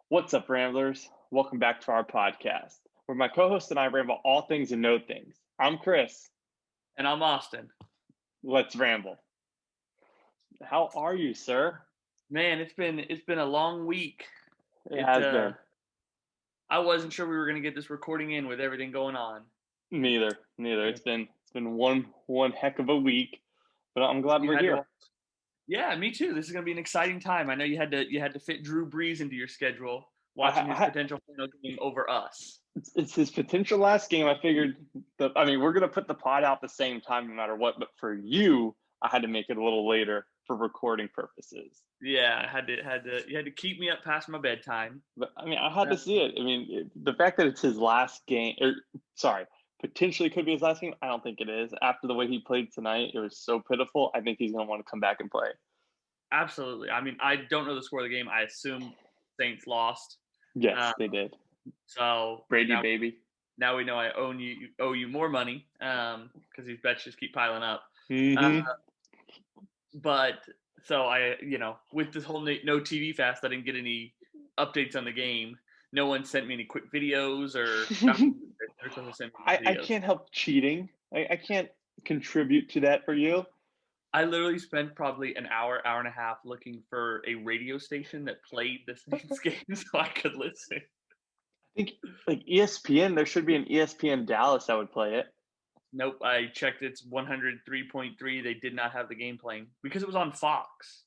What's up, Ramblers? Welcome back to our podcast, where my co host and I ramble all things and no things. I'm Chris. And I'm Austin. Let's ramble. How are you, sir? Man, it's been a long week. It It has been. I wasn't sure we were gonna get this recording in with everything going on. Neither. It's been one heck of a week, but I'm glad You we're had to here. watch. Yeah, me too. This is gonna be an exciting time. I know you had to fit Drew Brees into your schedule, I, watching his I, potential final game over us. it's his potential last game. I figured we're gonna put the pod out the same time no matter what, but for you, I had to make it a little later for recording purposes. Yeah, you had to keep me up past my bedtime. But I had to Uh, see it. The fact that it's his last game, potentially could be his last game. I don't think it is. After the way he played tonight, it was so pitiful. I think he's going to want to come back and play. Absolutely. I mean, I don't know the score of the game. I assume Saints lost. Yes, Uh, they did. so Brady, now, baby. now we know I owe you more money because these bets just keep piling up. Uh, Mm-hmm. But so with this whole no TV fast, I didn't get any updates on the game. No one sent me any quick videos or they're supposed to send me I videos. can't help cheating. I can't contribute to that for you. I literally spent probably an hour, hour and a half looking for a radio station that played the Saints game so I could listen. I think like ESPN, there should be an ESPN Dallas that would play it. Nope, I checked. It's 103.3. They did not have the game playing because it was on Fox.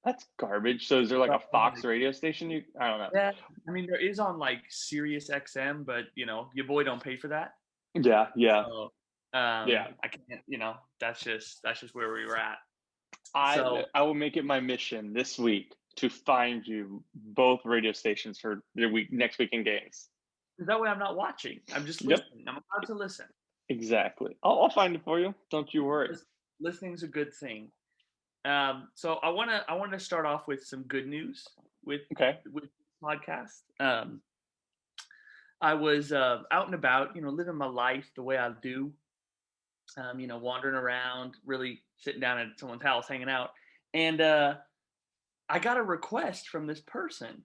That's garbage. So is there like a Fox radio station? I don't know. Yeah, I mean there is on like Sirius XM, but your boy don't pay for that. Yeah. So, Yeah. I can't. That's just where we were at. I So I will make it my mission this week to find you both radio stations for the next weekend games. that way I'm not watching. I'm just Yep, listening. I'm allowed to listen. exactly. I'll find it for you. Don't you worry. Listening's a good thing. So I wanna start off with some good news with Okay. with this podcast. I was out and about, living my life the way I do. Wandering around, really sitting down at someone's house, hanging out, and I got a request from this person.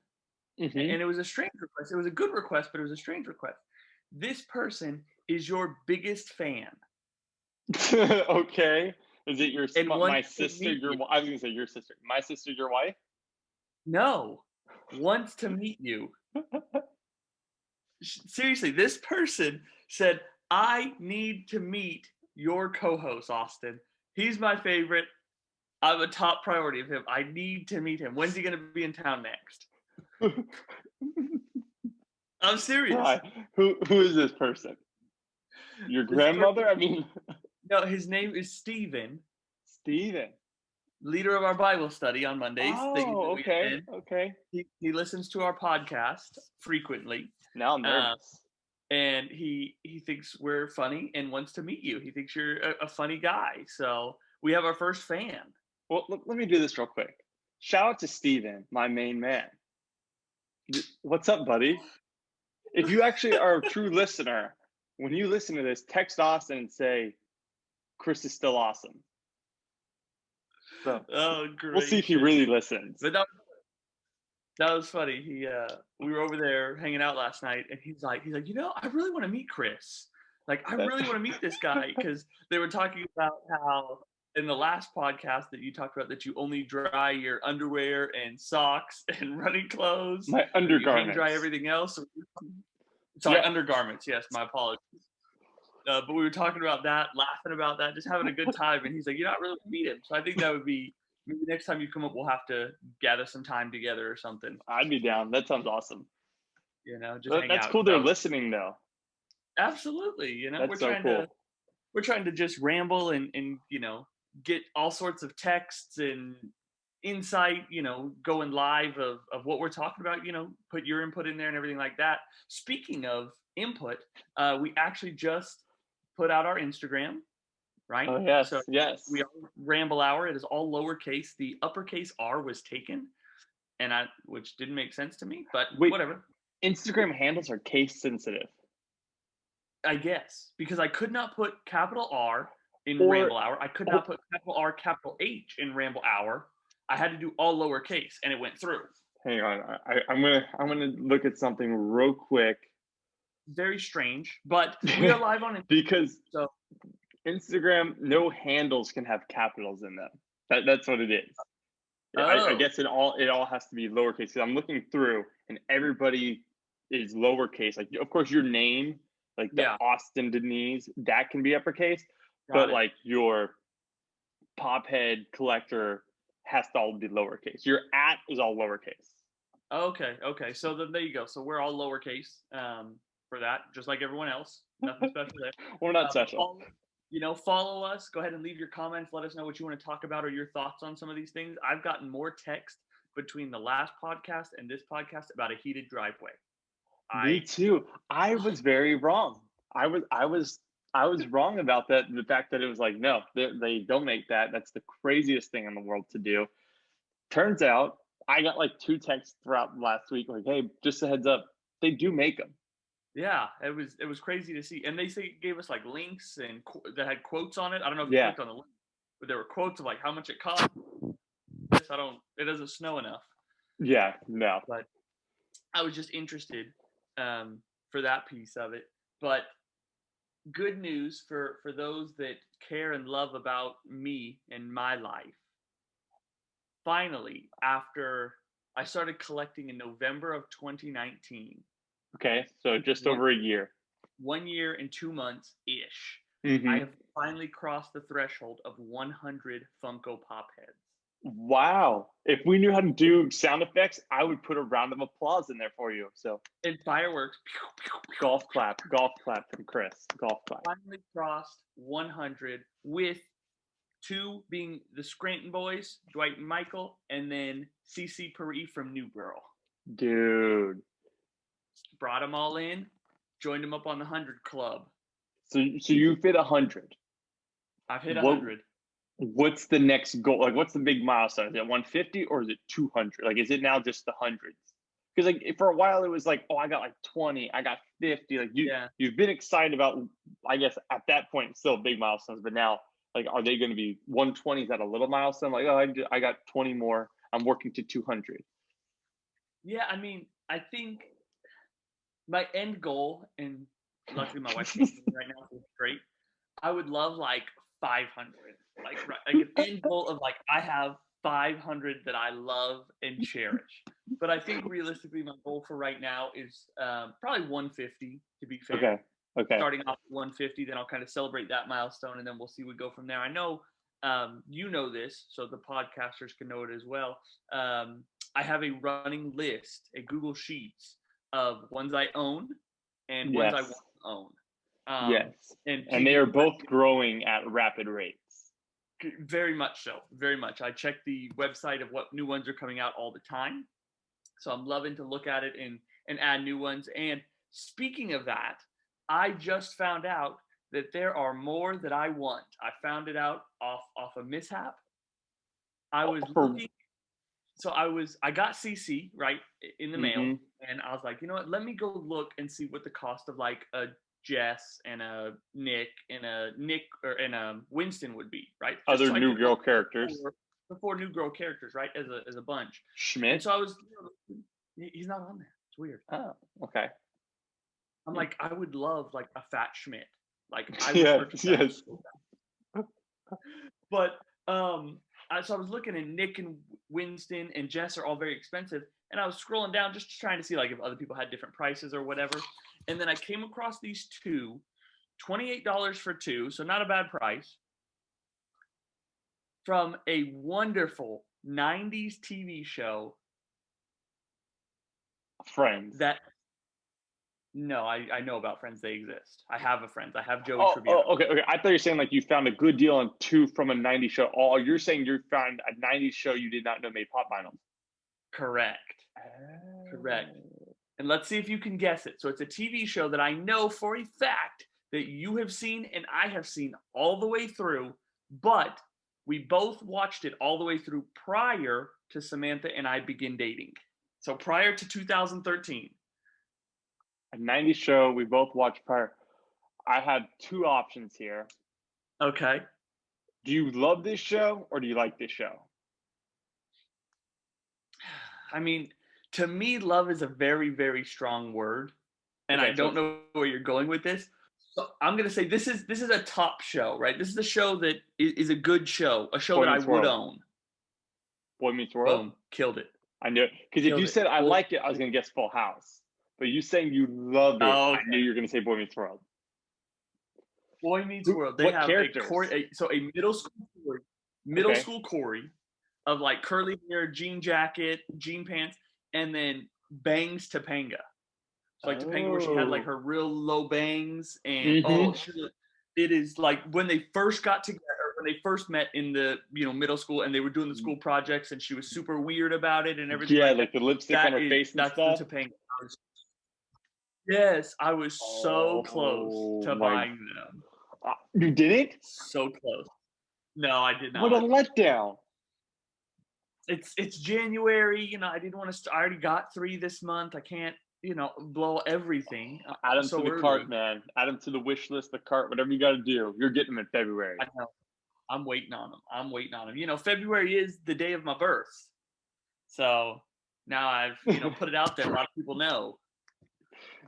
Hmm. And it was a strange request. It was a good request, but it was a strange request. This person is your biggest fan Okay. Is it and my wants to sister? meet you. I was gonna say your sister. My sister, your wife. No, wants to meet you. Seriously, this person said, "I need to meet your co-host, Austin. He's my favorite. I'm a top priority of him. I need to meet him. When's he going to be in town next?" I'm serious. Why? Who is this person? Your This grandmother? person, no, his name is Steven, Steven. leader of our Bible study on Mondays. Oh, That we okay. attend. Okay. He listens to our podcast frequently, Now I'm uh, nervous. and he thinks we're funny and wants to meet you. He thinks you're a funny guy. So we have our first fan. Well, let me do this real quick. Shout out to Steven, my main man. What's up, buddy? If you actually are a true listener, when you listen to this, text Austin and say, Chris is still awesome. So Oh, we'll see if he gracious! really listens. But that was funny. We were over there hanging out last night, and he's like, I really want to meet Chris. Like, I really want to meet this guy because they were talking about how in the last podcast that you talked about that you only dry your underwear and socks and running clothes. My You hang undergarments. dry everything else. Sorry, Yeah. undergarments. Yes, my apologies. But we were talking about that, laughing about that, just having a good time. And he's like, I really want to meet him. So I think that would be maybe next time you come up, we'll have to gather some time together or something. I'd be down. That sounds awesome. Just hang That's out. cool. They're So, listening though. absolutely. That's We're so trying cool. to just ramble and get all sorts of texts and insight, going live of what we're talking about, put your input in there and everything like that. Speaking of input, we actually just put out our Instagram, right? Oh yes, So yes. we are Ramble Hour. It is all lowercase. The uppercase R was taken, which didn't make sense to me, but Wait. whatever. Instagram handles are case sensitive. I guess because I could not put capital R in Or- Ramble Hour. I could not put capital R, capital H in Ramble Hour. I had to do all lowercase, and it went through. Hang on. I'm gonna look at something real quick. Very strange, but we are live on it. Because So Instagram, no handles can have capitals in them. That's what it is. I guess it all has to be lowercase. I'm looking through, and everybody is lowercase. Like, of course, your name, like the yeah, Austin Denise, that can be uppercase, got but it. like your Pophead Collector has to all be lowercase. Your @ is all lowercase. Okay. So then there you go. So we're all lowercase for that, just like everyone else. Nothing special there. We're not But special. follow us. Go ahead and leave your comments. Let us know what you want to talk about or your thoughts on some of these things. I've gotten more text between the last podcast and this podcast about a heated driveway. Me too. I was very wrong. I was wrong about that. The fact that it was like, no, they don't make that. That's the craziest thing in the world to do. Turns out, I got like 2 texts throughout last week, like, hey, just a heads up, they do make them. Yeah, it was crazy to see, and they gave us like links and that had quotes on it. I don't know if you Yeah. clicked on the link, but there were quotes of like how much it cost. This It doesn't snow enough, Yeah. No. but I was just interested for that piece of it. But good news for those that care and love about me and my life. Finally, after I started collecting in November of 2019. Okay. So just over a year. 1 year and 2 months ish, I Hmm. have finally crossed the threshold of 100 Funko Pop heads. Wow. If we knew how to do sound effects, I would put a round of applause in there for you. So And fireworks. golf clap from Chris. Golf clap. Finally crossed 100 with 2 being the Scranton boys, Dwight and Michael, and then CC Paris from New Girl. Dude. Brought them all in, joined them up on the 100 club. So you've hit 100. I've hit 100. What's the next goal? Like, what's the big milestone? Is it 150 or is it 200? Like, is it now just the hundreds? Because like for a while it was like, oh, I got like 20, I got 50. Like you've been excited about. I guess at that point still big milestones, but now like, are they going to be 120? Is that a little milestone? Like, oh, I got 20 more. I'm working to 200. Yeah, I mean, I think my end goal, and luckily my wife's right now, so it's great. I would love like 500, like an end goal of like I have 500 that I love and cherish. But I think realistically, my goal for right now is probably 150. To be fair, Okay. Starting off 150, then I'll kind of celebrate that milestone, and then we'll see we go from there. I know you know this, so the podcasters can know it as well. I have a running list, a Google Sheets of ones I own and ones I want to own. Yes. And they are both growing at rapid rates. Very much so. Very much. I check the website of what new ones are coming out all the time. So I'm loving to look at it and add new ones. And speaking of that, I just found out that there are more that I want. I found it out off a mishap. I was looking. So I got CC right in the mail, and I was like, you know what? Let me go look and see what the cost of like a Jess and a Nick and a Winston would be, right? Other New Girl characters. The 4 New Girl characters, right? As a bunch. Schmidt. And so I was, he's not on there. It's weird. Oh, okay. I'm like, I would love like a fat Schmidt. Like I would purchase that. But so I was looking, and Nick and Winston and Jess are all very expensive, and I was scrolling down just trying to see like if other people had different prices or whatever, and then I came across these 2, $28 for 2, so not a bad price, from a wonderful 90s TV show. Friends. No, I know about Friends. They exist. I have a Friends. I have Joey Tribbiani. Oh, okay. I thought you were saying like you found a good deal on 2 from a 90s show. Oh, you're saying you found a 90s show you did not know made pop vinyls. Correct. And let's see if you can guess it. So it's a TV show that I know for a fact that you have seen and I have seen all the way through, but we both watched it all the way through prior to Samantha and I begin dating. So prior to 2013. A 90s show we both watched prior. I have 2 options here. Okay. Do you love this show or do you like this show? I mean, to me, love is a very, very strong word, and Okay, I don't know where you're going with this. So I'm gonna say this is a top show, right? This is a show that is a good show, a show Boy that I Meets would World. own. Boy Meets World. Boom, killed it. I knew it. Because if you said I like it, I was gonna guess Full House. But you saying you love it, Oh, I knew you were gonna say Boy Meets World. Boy Meets World. They What have characters? a middle school Corey, school Corey, of like curly hair, jean jacket, jean pants, and then bangs Topanga. So like Topanga, where she had like her real low bangs, and it is like when they first got together, when they first met in the middle school, and they were doing the school projects, and she was super weird about it and everything. Yeah, like the lipstick on her face and that's stuff. The Topanga. Yes, I was so close to buying them. You didn't? So close. No, I did not. What a letdown. It's January, I didn't want to I already got 3 this month. I can't, blow everything. Add them to the cart, man. Add them to the wish list, the cart, whatever you got to do. You're getting them in February. I know. I'm waiting on them. February is the day of my birth. So now I've, put it out there. A lot of people know.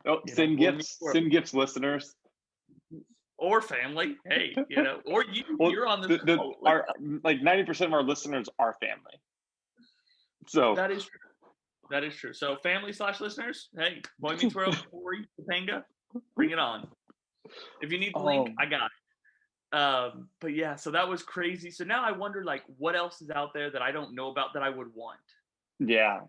Oh, send gifts, listeners. Or family. Hey, or you're on this. Like 90% of our listeners are family. So that is true. So family/listeners, hey, Boy Meets World, Corey, Topanga, bring it on. If you need the link, I got it. But yeah, so that was crazy. So now I wonder, like, what else is out there that I don't know about that I would want? Yeah.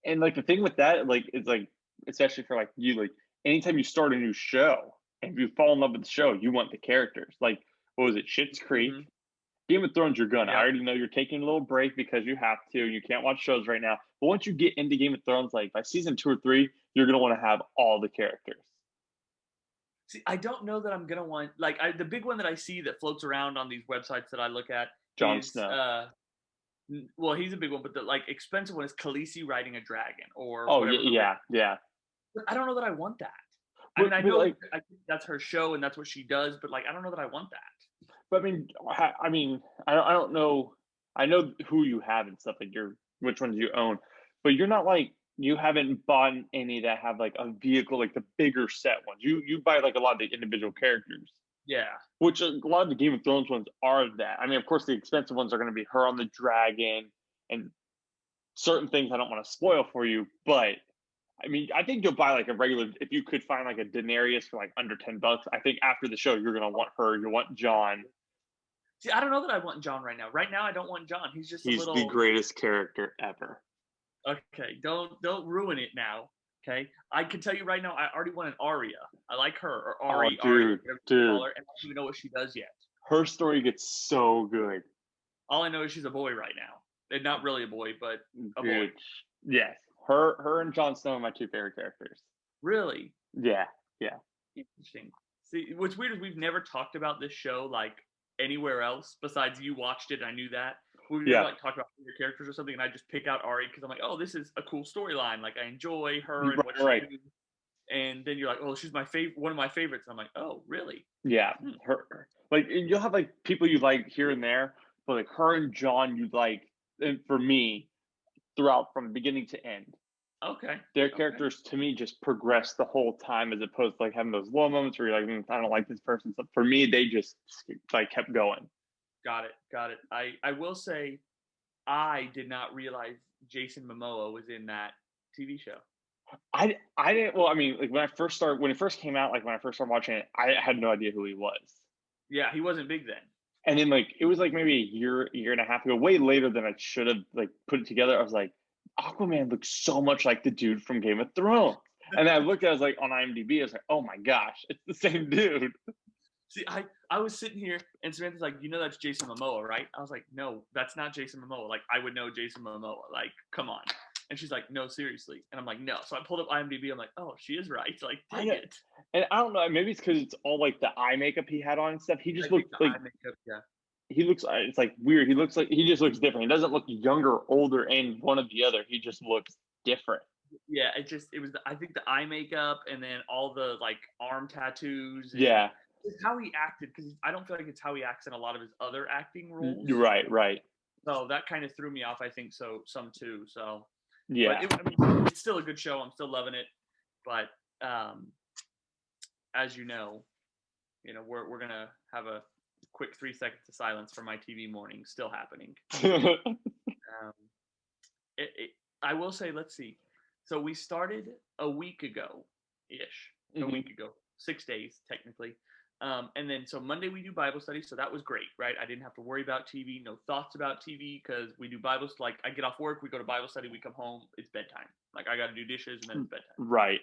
And like the thing with that, like, it's like, especially for like you, like anytime you start a new show and if you fall in love with the show, you want the characters. Like, what was it? Schitt's Creek. Mm-hmm. Game of Thrones, you're gonna. I already know you're taking a little break because you have to. You can't watch shows right now. But once you get into Game of Thrones, like by season 2 or 3, you're gonna want to have all the characters. See, I don't know that I'm gonna want the big one that I see that floats around on these websites that I look at. Jon Snow. Well, he's a big one, but the expensive one is Khaleesi riding a dragon or. Oh yeah. But I don't know that I want that. I mean, I know I think that's her show and that's what she does, but I don't know that I want that. But I mean, I don't know. I know who you have and stuff, like which ones you own, but you're not you haven't bought any that have like a vehicle, like the bigger set ones. You buy like a lot of the individual characters. Yeah. Which a lot of the Game of Thrones ones are that. I mean, of course, the expensive ones are going to be her on the dragon and certain things I don't want to spoil for you, but I mean, I think you'll buy like a regular, if you could find like a Daenerys for like under $10, I think after the show, you're going to want her, you want Jon. See, I don't know that I want Jon right now. Right now, I don't want Jon. He's the greatest character ever. Okay, don't ruin it now. Okay, I can tell you right now, I already want an Arya. I like her, or Ari. Oh, dude. And I don't even know what she does yet. Her story gets so good. All I know is she's a boy right now. And not really a boy, but a boy. Yes. Her and Jon Snow are my 2 favorite characters. Really? Yeah. Interesting. See, what's weird is we've never talked about this show anywhere else besides you watched it. I knew that. We've never talked about your characters or something, and I just pick out Ari because I'm like, oh, this is a cool storyline. I enjoy her and what she does. And then you're like, oh, she's my one of my favorites. And I'm like, oh, really? Yeah, her. You'll have people you like here and there, but her and Jon you like. And for me, throughout from beginning to end. Okay. Their characters to me just progress the whole time, as opposed to having those low moments where you're like, I don't like this person. So for me, they just kept going. Got it. I will say, I did not realize Jason Momoa was in that TV show. I didn't. Well, I mean, when it first came out, when I first started watching it, I had no idea who he was. Yeah, he wasn't big then. And then it was maybe a year and a half ago, way later than I should have put it together. I was like, Aquaman looks so much like the dude from Game of Thrones. And then I looked at it, on IMDb, I was like, oh my gosh, it's the same dude. See, I was sitting here and Samantha's like, that's Jason Momoa, right? I was like, no, that's not Jason Momoa. I would know Jason Momoa. Come on. And she's like, no, seriously. And I'm like, no. So I pulled up IMDb. I'm like, oh, she is right. Dang it. And I don't know. Maybe it's because it's all the eye makeup he had on and stuff. He just looked eye makeup, yeah. He looks, it's weird. He just looks different. He doesn't look younger, older, and one or the other. He just looks different. Yeah, it was, I think the eye makeup and then all the arm tattoos. Yeah. It's how he acted, because I don't feel like it's how he acts in a lot of his other acting roles. Right. So that kind of threw me off, I think, some too. So Yeah. But I mean, it's still a good show. I'm still loving it. But as you know, we're gonna have a quick 3 seconds of silence for my TV morning still happening. Um, I will say, let's see. So we started a week ago-ish, a week ago, 6 days technically. And then so Monday we do Bible study, so that was great, right? I didn't have to worry about TV, no thoughts about TV, because we do Bibles. Like I get off work, we go to Bible study, we come home, it's bedtime. Like I got to do dishes, and then it's bedtime. Right.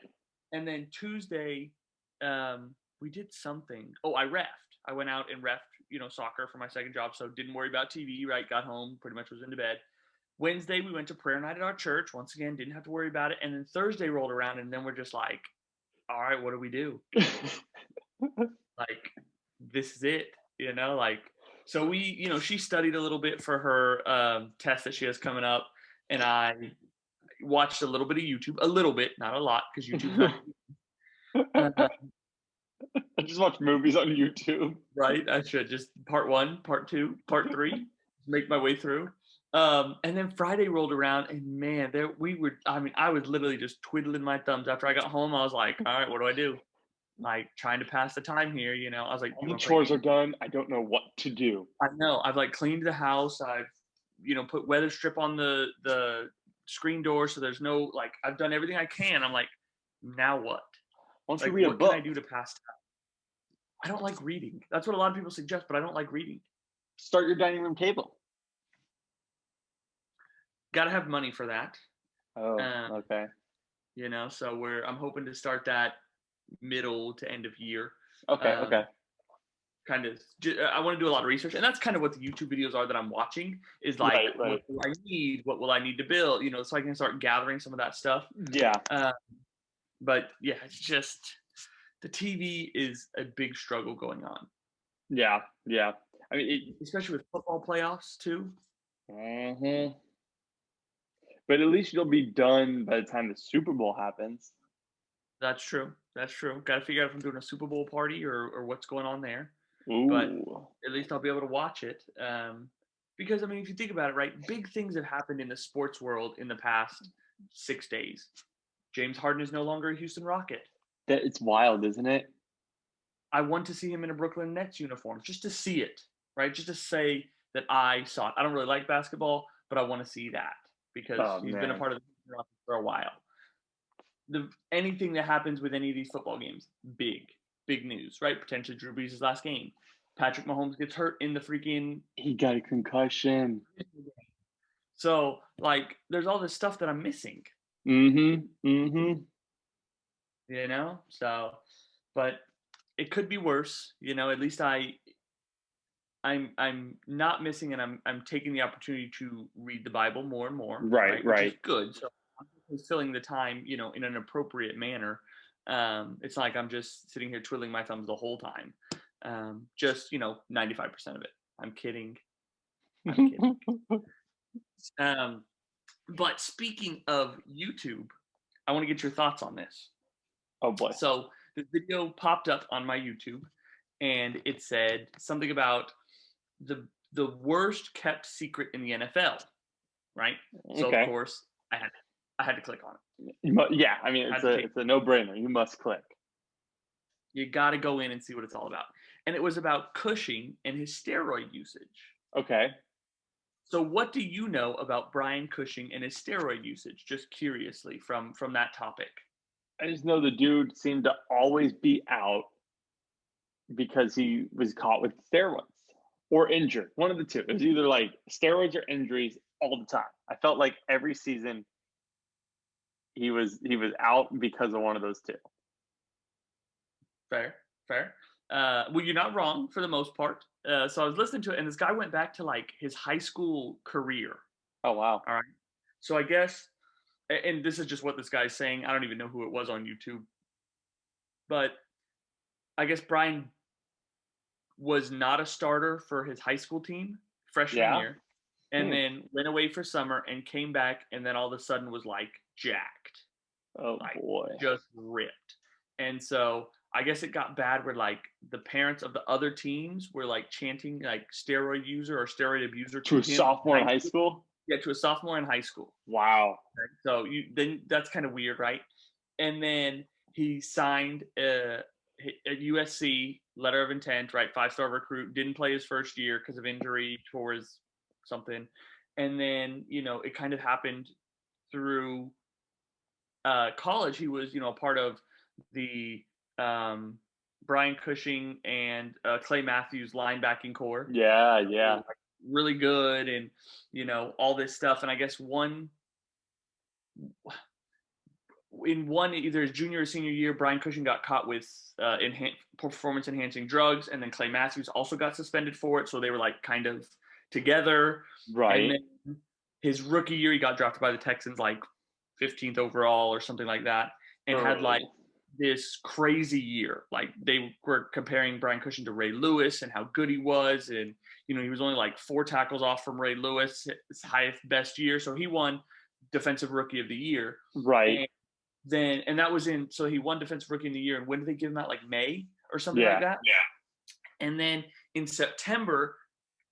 And then Tuesday, we did something. Oh, I reffed. I went out and reffed, soccer for my second job, so didn't worry about TV. Right, got home, pretty much was into bed. Wednesday we went to prayer night at our church. Once again, didn't have to worry about it. And then Thursday rolled around, and then we're just like, all right, what do we do? Like, this is it, like, so we, she studied a little bit for her test that she has coming up, and I watched a little bit of YouTube, a little bit, not a lot, because YouTube's not. I just watch movies on YouTube. Right, I should just part 1, part 2, part 3, make my way through. And then Friday rolled around, and man, I was literally just twiddling my thumbs. After I got home, I was like, all right, what do I do? Like trying to pass the time here, I was like, all the chores are done. I don't know what to do. I know. I've like cleaned the house. I've, put weather strip on the screen door, so there's no, like, I've done everything I can. I'm like, now what? Once like, you read what a book, can I do to pass time? I don't like reading. That's what a lot of people suggest, but I don't like reading. Start your dining room table. Got to have money for that. Oh, okay. So I'm hoping to start that middle to end of year. Okay. Kind of, I want to do a lot of research, and that's kind of what the YouTube videos are that I'm watching. Is like, right. What do I need? What will I need to build? So I can start gathering some of that stuff. Yeah. But yeah, it's just the TV is a big struggle going on. Yeah. I mean, especially with football playoffs too. Mm-hmm. But at least you'll be done by the time the Super Bowl happens. That's true. Got to figure out if I'm doing a Super Bowl party or what's going on there. Ooh. But at least I'll be able to watch it. Because, I mean, if you think about it, right, big things have happened in the sports world in the past 6 days. James Harden is no longer a Houston Rocket. It's wild, isn't it? I want to see him in a Brooklyn Nets uniform, just to see it, right? Just to say that I saw it. I don't really like basketball, but I want to see that because he's been a part of the Houston Rockets for a while. Anything that happens with any of these football games, big news, right? Potentially Drew Brees' last game. Patrick Mahomes gets hurt in the freaking... He got a concussion. So, like, there's all this stuff that I'm missing. Mm-hmm. So, but it could be worse. At least I'm not missing, and I'm taking the opportunity to read the Bible more and more. Right. Which is good. So I'm filling the time, in an appropriate manner. It's like I'm just sitting here twiddling my thumbs the whole time. Just 95% of it. I'm kidding. But speaking of YouTube, I want to get your thoughts on this. Oh boy. So the video popped up on my YouTube, and it said something about the worst kept secret in the NFL, right? So of course I had to click on it. Yeah, I mean it's a no-brainer. You must click. You got to go in and see what it's all about. And it was about Cushing and his steroid usage. Okay. So what do you know about Brian Cushing and his steroid usage? Just curiously from that topic. I just know the dude seemed to always be out because he was caught with steroids or injured. One of the two. It was either like steroids or injuries all the time. I felt like every season he was out because of one of those two. Fair. Well, you're not wrong for the most part. So I was listening to it, and this guy went back to like his high school career. Oh, wow. All right. So I guess, and this is just what this guy's saying. I don't even know who it was on YouTube. But I guess Brian was not a starter for his high school team freshman year, and then went away for summer and came back, and then all of a sudden was like jacked. Oh, like, boy. Just ripped. And so I guess it got bad where like the parents of the other teams were like chanting like steroid user or steroid abuser to a sophomore in high school. Yeah, to a sophomore in high school. Wow. So then that's kind of weird, right? And then he signed a USC letter of intent, right? 5-star recruit. Didn't play his first year because of injury, tore his something, and then it kind of happened through college. He was a part of the Brian Cushing and Clay Matthews linebacking core. Yeah, yeah. Really good, and all this stuff. And I guess either his junior or senior year, Brian Cushing got caught with performance enhancing drugs, and then Clay Matthews also got suspended for it. So they were like kind of together. Right. And then his rookie year, he got drafted by the Texans like 15th overall or something like that, and had like this crazy year. Like they were comparing Brian Cushing to Ray Lewis and how good he was, and he was only like 4 tackles off from Ray Lewis, his best year. So he won Defensive Rookie of the Year. Right. And that was so he won Defensive Rookie of the Year. And when did they give him out? Like May or something like that? Yeah. And then in September,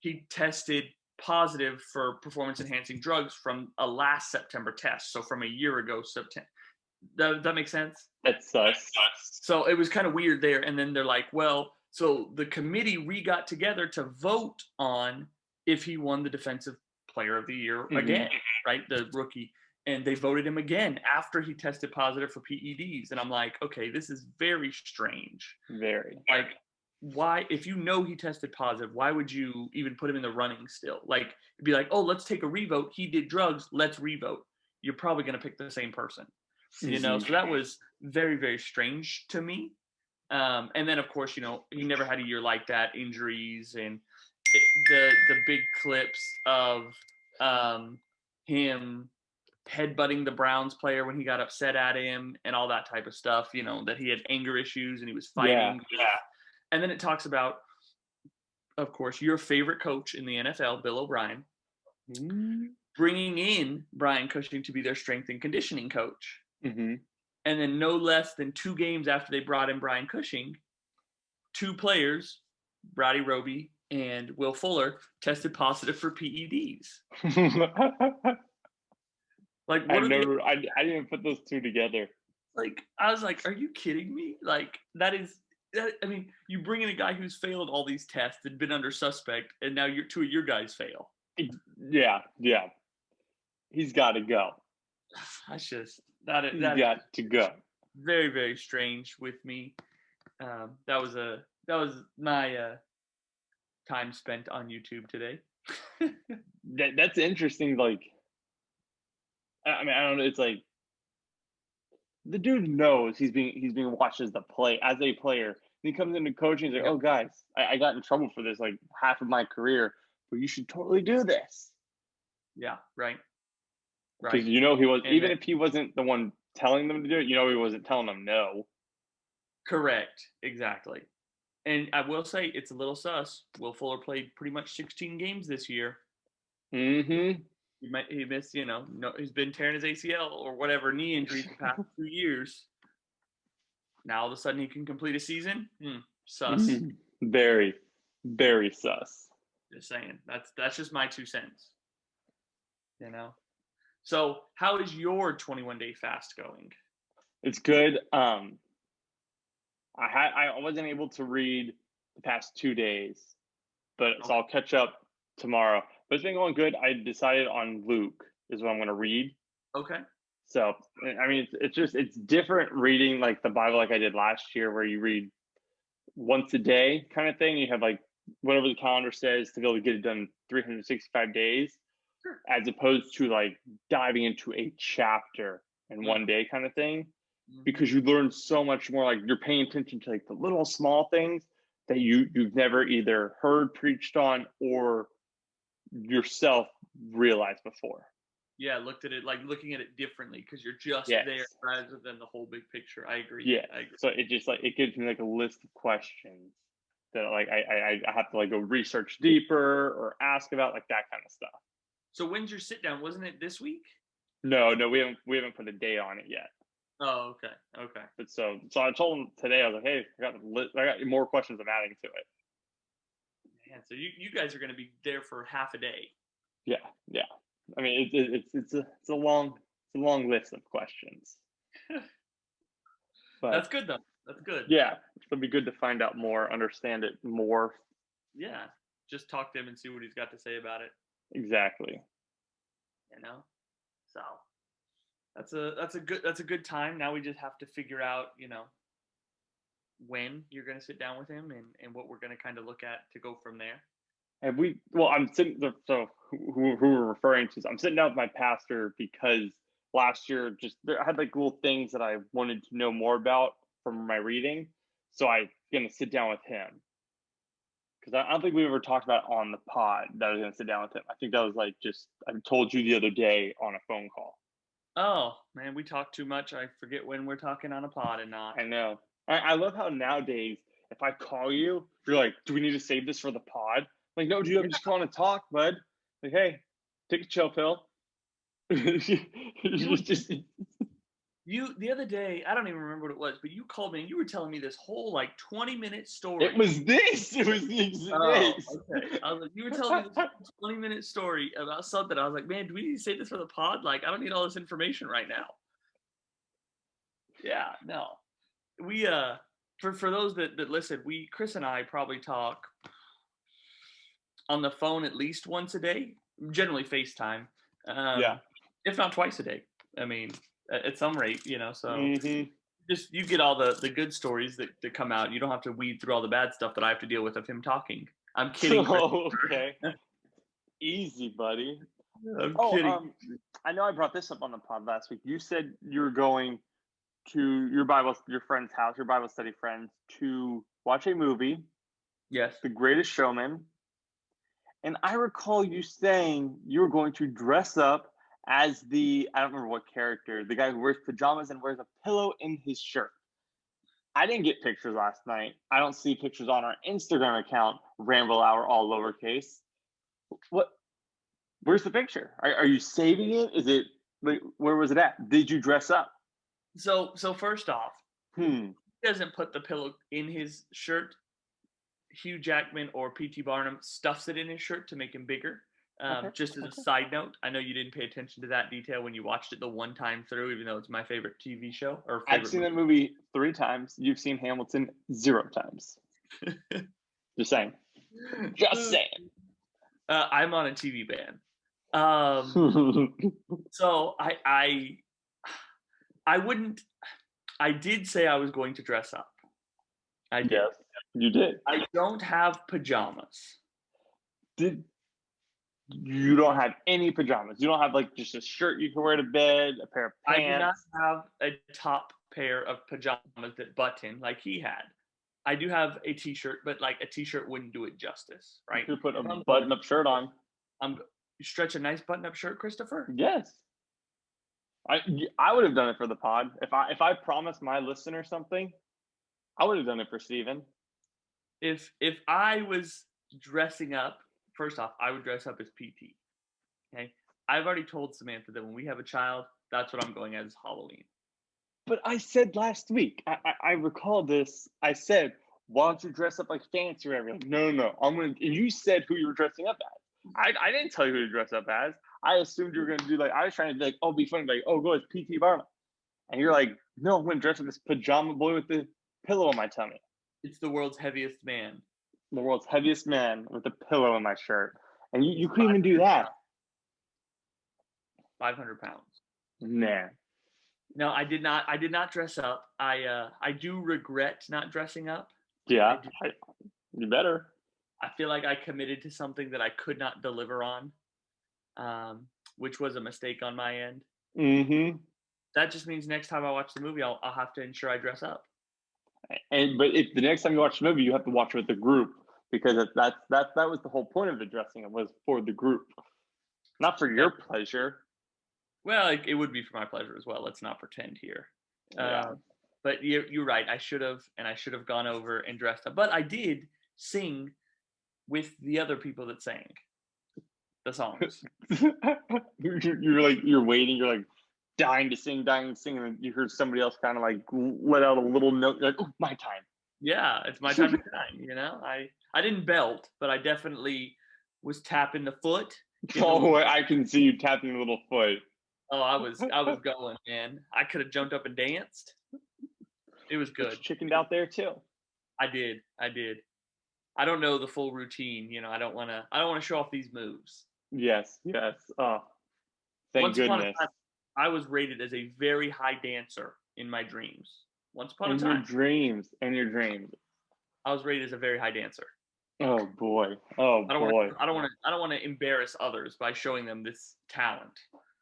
he tested positive for performance enhancing drugs from a last September test. So from a year ago, September. That makes sense? That's sus. So it was kind of weird there. And then they're like, well, so the committee got together to vote on if he won the Defensive Player of the Year again, right? The rookie. And they voted him again after he tested positive for PEDs. And I'm like, okay, this is very strange. Very. Like, why, if he tested positive, why would you even put him in the running still? Like, it'd be like, oh, let's take a revote. He did drugs. Let's revote. You're probably going to pick the same person. So that was very, very strange to me. And then, of course, he never had a year like that, injuries and the big clips of him headbutting the Browns player when he got upset at him and all that type of stuff, that he had anger issues and he was fighting. Yeah. And then it talks about, of course, your favorite coach in the NFL, Bill O'Brien, bringing in Brian Cushing to be their strength and conditioning coach. And then no less than 2 games after they brought in Brian Cushing, 2 players, Brady Roby and Will Fuller, tested positive for PEDs. Like, I didn't even put those 2 together. Like, I was like, are you kidding me? Like, I mean, you bring in a guy who's failed all these tests and been under suspect, and now 2 of your guys fail. Yeah. He's got to go. That's just he's got to go. Very, very strange with me. That was my time spent on YouTube today. That's interesting. Like, I mean, I don't know. It's like the dude knows he's being watched as a player. And he comes into coaching. He's like, "Oh, guys, I got in trouble for this like half of my career, but you should totally do this." Yeah, right. Because he was, and even if he wasn't the one telling them to do it, he wasn't telling them no. Correct. Exactly. And I will say it's a little sus. Will Fuller played pretty much 16 games this year. He missed, he's been tearing his ACL or whatever knee injury the past 2 years. Now all of a sudden he can complete a season. Sus. Very, very sus. Just saying. That's just my 2 cents. So how is your 21-day fast going? It's good. I wasn't able to read the past 2 days, so I'll catch up tomorrow. But it's been going good. I decided on Luke is what I'm going to read. Okay. So, I mean, it's different reading like the Bible like I did last year where you read once a day kind of thing. You have like whatever the calendar says to be able to get it done 365 days, as opposed to like diving into a chapter in one day kind of thing, because you learn so much more. Like you're paying attention to like the little small things that you've never either heard preached on or yourself realized before. Yeah, looking at it differently because you're just there rather than the whole big picture. I agree. Yeah, I agree. So it just like it gives me like a list of questions that like I have to like go research deeper or ask about, like that kind of stuff. So when's your sit down? Wasn't it this week? No, we haven't put a date on it yet. Oh, okay. But so I told him today, I was like, hey, I got more questions I'm adding to it. Man, so you guys are going to be there for half a day. Yeah. I mean, it's a long list of questions. But That's good though. That's good. yeah, it'll be good to find out more, understand it more. Yeah. Just talk to him and see what he's got to say about it. Exactly. You know. So that's a good time. Now we just have to figure out, when you're going to sit down with him and what we're going to kind of look at to go from there. Have we? Well, I'm sitting. So who we're referring to? I'm sitting down with my pastor because last year I had like little things that I wanted to know more about from my reading. So I'm gonna sit down with him because I don't think we ever talked about on the pod that I was gonna sit down with him. I think that was like just I told you the other day on a phone call. Oh man, we talk too much. I forget when we're talking on a pod and not. I know. I love how nowadays if I call you, you're like, "Do we need to save this for the pod?" Like, no, dude, I'm just calling to talk, bud. Like, hey, take a chill pill. You just the other day, I don't even remember what it was, but you called me and you were telling me this whole like 20-minute story. it was this. It was this. Okay. I was like, you were telling me this 20-minute story about something. I was like, man, do we need to say this for the pod? Like, I don't need all this information right now. Yeah, no. We for those that listen, Chris and I probably talk on the phone at least once a day, generally FaceTime. Yeah. If not twice a day. I mean, at some rate, so Mm-hmm. just you get all the good stories that come out. You don't have to weed through all the bad stuff that I have to deal with of him talking. I'm kidding. Oh, okay. Easy, buddy. I'm kidding. I know I brought this up on the pod last week. You said you were going to your friend's house, your Bible study friends, to watch a movie, Yes. The Greatest Showman. And I recall you saying you were going to dress up as I don't remember what character, the guy who wears pajamas and wears a pillow in his shirt. I didn't get pictures last night. I don't see pictures on our Instagram account, Ramble Hour, all lowercase. What? Where's the picture? Are you saving it? Is it, where was it at? Did you dress up? So first off, He he doesn't put the pillow in his shirt. Hugh Jackman or P.T. Barnum stuffs it in his shirt to make him bigger. Just as a side note, I know you didn't pay attention to that detail when you watched it the one time through, even though it's my favorite TV show or favorite I've seen that movie 3 times. You've seen Hamilton 0 times. Just saying. Just saying. I'm on a TV ban. So I wouldn't. I did say I was going to dress up. I did. Yes, you did. I don't have pajamas. You don't have any pajamas? You don't have like just a shirt you can wear to bed, a pair of pants? I do not have a top pair of pajamas that button like he had. I do have a t-shirt, but like a t-shirt wouldn't do it justice, right? You could put a button-up shirt on. Stretch a nice button-up shirt, Christopher? Yes. I would have done it for the pod. If I promised my listener something, I would have done it for Steven. If I was dressing up, first off, I would dress up as PT. Okay? I've already told Samantha that when we have a child, that's what I'm going as Halloween. But I said last week, I recall this. I said, why don't you dress up like fancy or whatever? Like, no. And you said who you were dressing up as. I didn't tell you who to dress up as. I assumed you were going to do I was trying to be like, oh, be funny. Like, oh, go as P.T. Barnum. And you're like, no, I'm going to dress up this pajama boy with the pillow on my tummy. It's the world's heaviest man. The world's heaviest man with a pillow in my shirt. And you couldn't even do that. 500 pounds. Nah. No, I did not dress up. I do regret not dressing up. Yeah, you better. I feel like I committed to something that I could not deliver on, which was a mistake on my end. Mm-hmm. That just means next time I watch the movie, I'll have to ensure I dress up. But if the next time you watch the movie, you have to watch with the group because that was the whole point of the dressing. It was for the group, not for your pleasure. Well, it would be for my pleasure as well. Let's not pretend here. Yeah. But you're right. I should have gone over and dressed up. But I did sing with the other people that sang the songs. You're waiting. You're like dying to sing, and you heard somebody else kind of like let out a little note. You're like, oh, my time. Yeah, it's my time to shine. I didn't belt, but I definitely was tapping the foot Oh, I can see you tapping your little foot. Oh, I was going, man. I could have jumped up and danced. It was But good. you chickened out there too. I did. I did. I don't know the full routine. I don't want to show off these moves. Yes, yes. Oh, thank Once upon a goodness. time, I was rated as a very high dancer in my dreams. Once upon a In your time, dreams, in your dreams. I was rated as a very high dancer. Oh boy. Oh boy. I don't want to embarrass others by showing them this talent.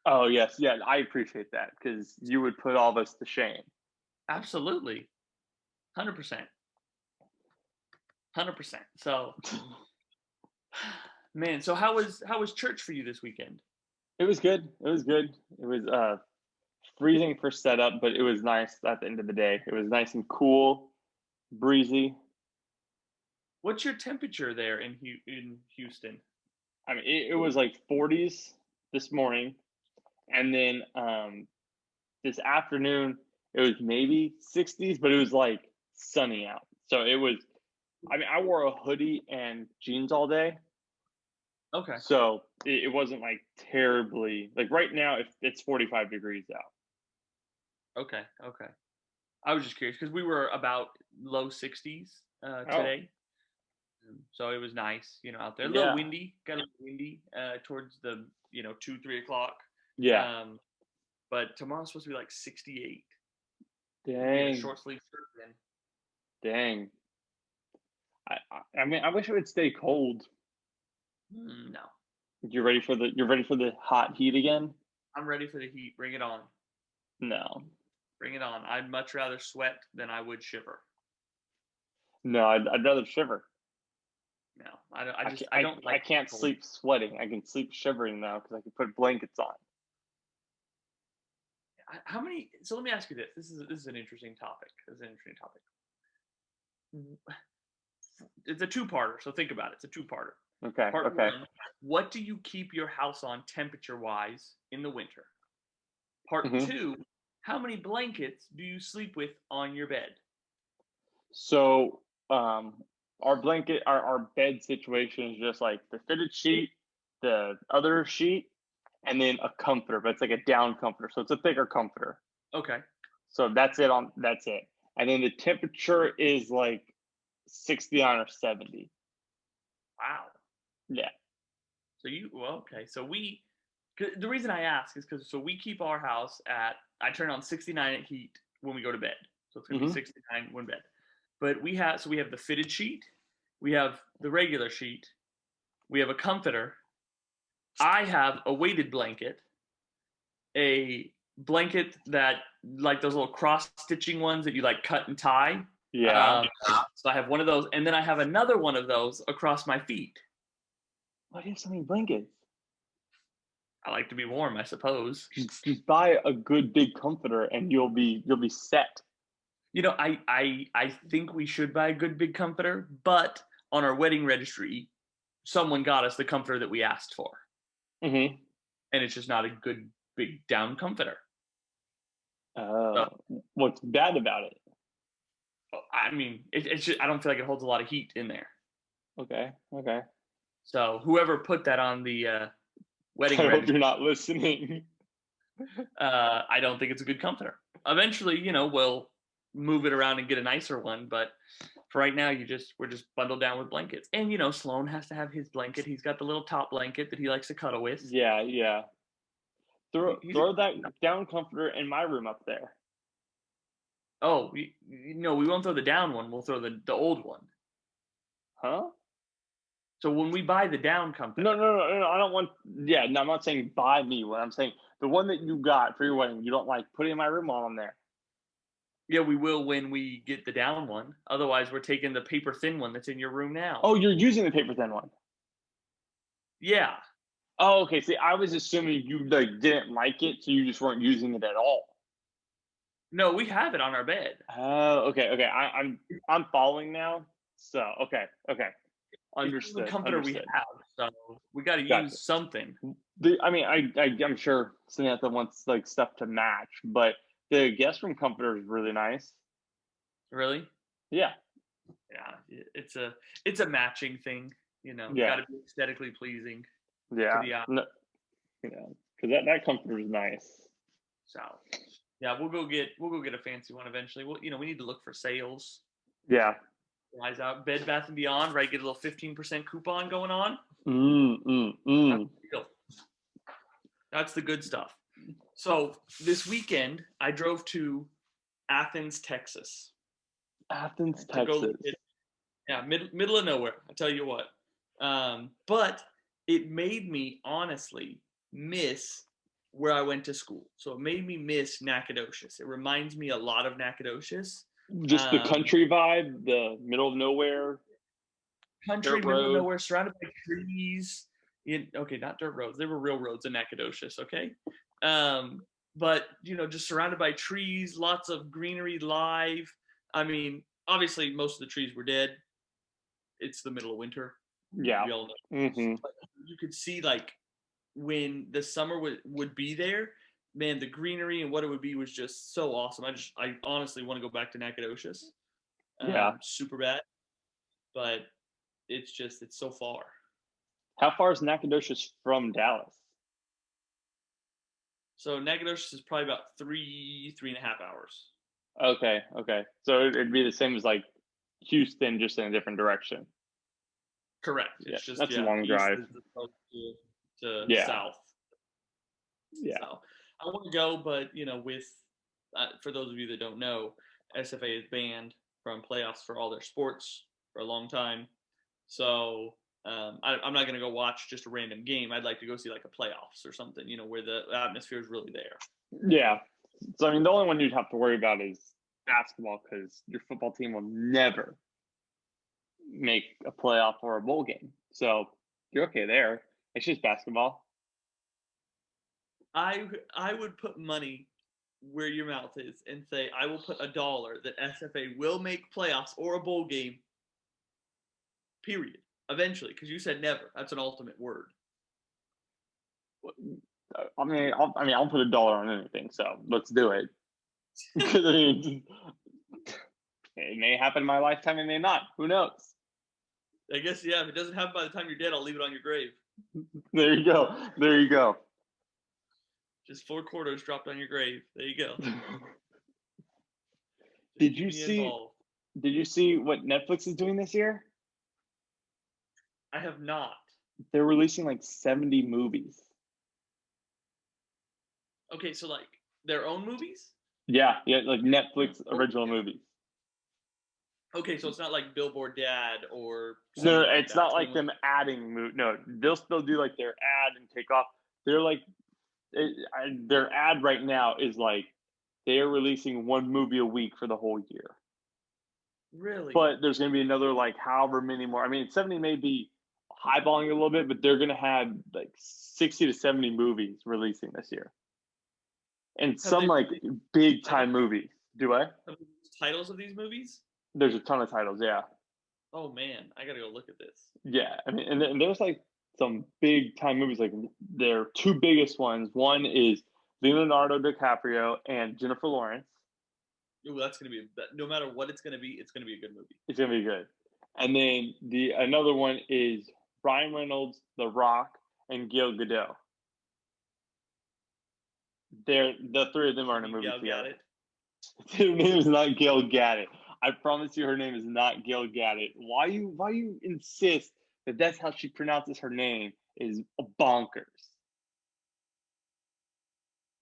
Oh yes, yeah. I appreciate that because you would put all this to shame. Absolutely, 100%, 100%. So, man, so how was church for you this weekend? It was good. It was good. It was freezing for setup, but it was nice at the end of the day. It was nice and cool, breezy. What's your temperature there in Houston? I mean, it was like 40s this morning, and then this afternoon it was maybe 60s, but it was like sunny out. So it was. I mean, I wore a hoodie and jeans all day, Okay, so it wasn't like terribly like right now. If it's 45 degrees out. okay, okay. I was just curious because we were about low 60s Oh today, so it was nice, out there. A little yeah, windy, got a little windy towards the 2-3 o'clock. yeah. Um, but tomorrow's supposed to be like 68. Be in a Dang, short sleeve shirt then. dang. I mean, I wish it would stay cold. No, You're ready for the hot heat again? I'm ready for the heat. Bring it on. No, Bring it on. I'd much rather sweat than I would shiver. no. I'd rather shiver. No, I I just can't, I don't I like can't cold. sleep sweating. I can sleep shivering now because I can put blankets on. How many? So let me ask you this. This is an interesting topic. This is an interesting topic. It's a two-parter, so think about it. It's a two-parter. Okay, Part okay. one: what do you keep your house on temperature-wise in the winter? Part hmm two: how many blankets do you sleep with on your bed? So, our bed situation is just like the fitted sheet, the other sheet, and then a comforter, but it's like a down comforter, so it's a thicker comforter. Okay. So that's it. And then the temperature is like 60 or 70. Wow. Yeah. Okay. The reason I ask is because we keep our house at, I turn on 69 at heat when we go to bed. So it's going to be hmm 69 when bed. But we have the fitted sheet, we have the regular sheet, we have a comforter. I have a weighted blanket, a blanket that, like those little cross stitching ones that you like cut and tie. Yeah. Um, so I have one of those, and then I have another one of those across my feet. Why do you have so many blankets? I like to be warm, I suppose. Just buy a good big comforter and you'll be set. I think we should buy a good big comforter, but on our wedding registry, someone got us the comforter that we asked for, hmm and it's just not a good big down comforter. So, What's bad about it? I mean, it's just, I don't feel like it holds a lot of heat in there. Okay, okay. So whoever put that on the wedding I hope registry, you're not listening. I don't think it's a good comforter. Eventually, we'll move it around and get a nicer one, but for right now, we're just bundled down with blankets. And Sloan has to have his blanket. He's got the little top blanket that he likes to cuddle with. Yeah, yeah. He's Throw that down comforter in my room up there. Oh, no, we won't throw the down one. We'll throw the old one. Huh? So when we buy the down comforter, No. I don't want. Yeah, no. I'm not saying buy me one. I'm saying the one that you got for your wedding. You don't like put it in my room while I'm there. yeah, we will when we get the down one. Otherwise, we're taking the paper thin one that's in your room now. Oh, you're using the paper thin one. Yeah. Oh, okay. See, I was assuming you like didn't like it, so you just weren't using it at all. No, we have it on our bed. Oh, okay. I'm following now. So okay. It's the Understood. comforter we Understood. have, so we got to Gotcha. use something. I mean, I'm sure Samantha wants like stuff to match, but the guest room comforter is really nice. Really? Yeah, Yeah. It's a matching thing. Got yeah. to be aesthetically pleasing. Yeah. to the eye. No, yeah. Because that comforter is nice. So yeah, we'll go get a fancy one eventually. We need to look for sales. Yeah. Guys out, Bed Bath and Beyond, right? Get a little 15% coupon going on. That's the good stuff. So this weekend, I drove to Athens, Texas. Athens, to go Texas. middle of nowhere. I tell you what. But it made me honestly miss where I went to school. So it made me miss Nacogdoches. It reminds me a lot of Nacogdoches. Just the country vibe, the middle of nowhere. Country, middle of nowhere, surrounded by trees. Okay, not dirt roads. There were real roads in Nacogdoches, okay? But, just surrounded by trees, lots of greenery, live. I mean, obviously, most of the trees were dead. It's the middle of winter. Yeah. We all know. Mm-hmm. But you could see, like, when the summer would be there, man, the greenery and what it would be was just so awesome. I honestly want to go back to Nacogdoches. Super bad. But it's so far. How far is Nacogdoches from Dallas? So Nacogdoches is probably about 3.5 hours. Okay. So it'd be the same as like Houston, just in a different direction. Correct. It's just that's a long drive. To south. Yeah. So I want to go, but with for those of you that don't know, SFA is banned from playoffs for all their sports for a long time. So I'm not going to go watch just a random game. I'd like to go see like a playoffs or something, where the atmosphere is really there. Yeah. So, I mean, the only one you'd have to worry about is basketball because your football team will never make a playoff or a bowl game. So you're okay there. It's just basketball. I would put money where your mouth is and say I will put $1 that SFA will make playoffs or a bowl game. Period. Eventually, because you said never. That's an ultimate word. I mean, I'll put $1 on anything. So let's do it. Because it may happen in my lifetime, it may not. Who knows? I guess if it doesn't happen by the time you're dead, I'll leave it on your grave. There you go. Just 4 quarters dropped on your grave. There you go. Did you see what Netflix is doing this year? I have not. They're releasing like 70 movies. Okay, so like their own movies? Yeah, like Netflix original movies. Okay, so it's not like Billboard Dad or no, it's not like them adding no, they'll still do like their ad and take off. They're like their ad right now is like they're releasing one movie a week for the whole year. Really? But there's going to be another like however many more. I mean, 70 may be highballing a little bit, but they're going to have like 60 to 70 movies releasing this year. And some like big time movies. Do I? Titles of these movies? There's a ton of titles, yeah. Oh man, I gotta go look at this. Yeah, I mean, and there's like some big time movies. Like their 2 biggest ones. One is Leonardo DiCaprio and Jennifer Lawrence. Ooh, that's gonna be no matter what it's gonna be a good movie. It's gonna be good. And then another one is Ryan Reynolds, The Rock, and Gal Gadot. The 3 of them are in a movie together. Her name is not Gal Gadot. I promise you, her name is not Gal Gadot. Why you insist that that's how she pronounces her name is bonkers.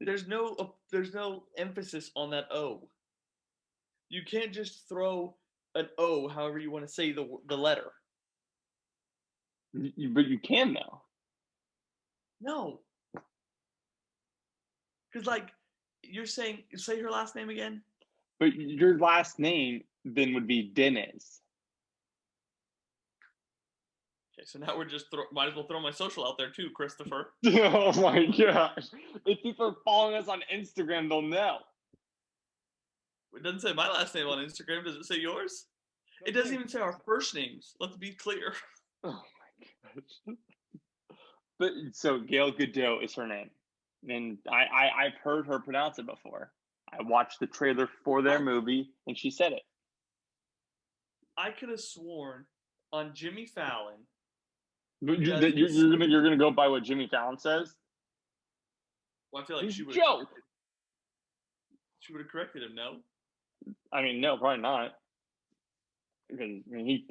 There's no emphasis on that O. You can't just throw an O however you want to say the letter. But you can though. No. Because like you're saying, say her last name again. But your last name then would be Dennis. Okay, so now we're just might as well throw my social out there too, Christopher. Oh my gosh! If people are following us on Instagram, they'll know. It doesn't say my last name on Instagram. Does it say yours? It doesn't even say our first names. Let's be clear. Oh my gosh! But so Gal Gadot is her name, and I've heard her pronounce it before. I watched the trailer for their movie, and she said it. I could have sworn on Jimmy Fallon You're gonna go by what Jimmy Fallon says? Well, I feel like It's she a would joke. have corrected him. No. I mean, no, probably not. Because I mean,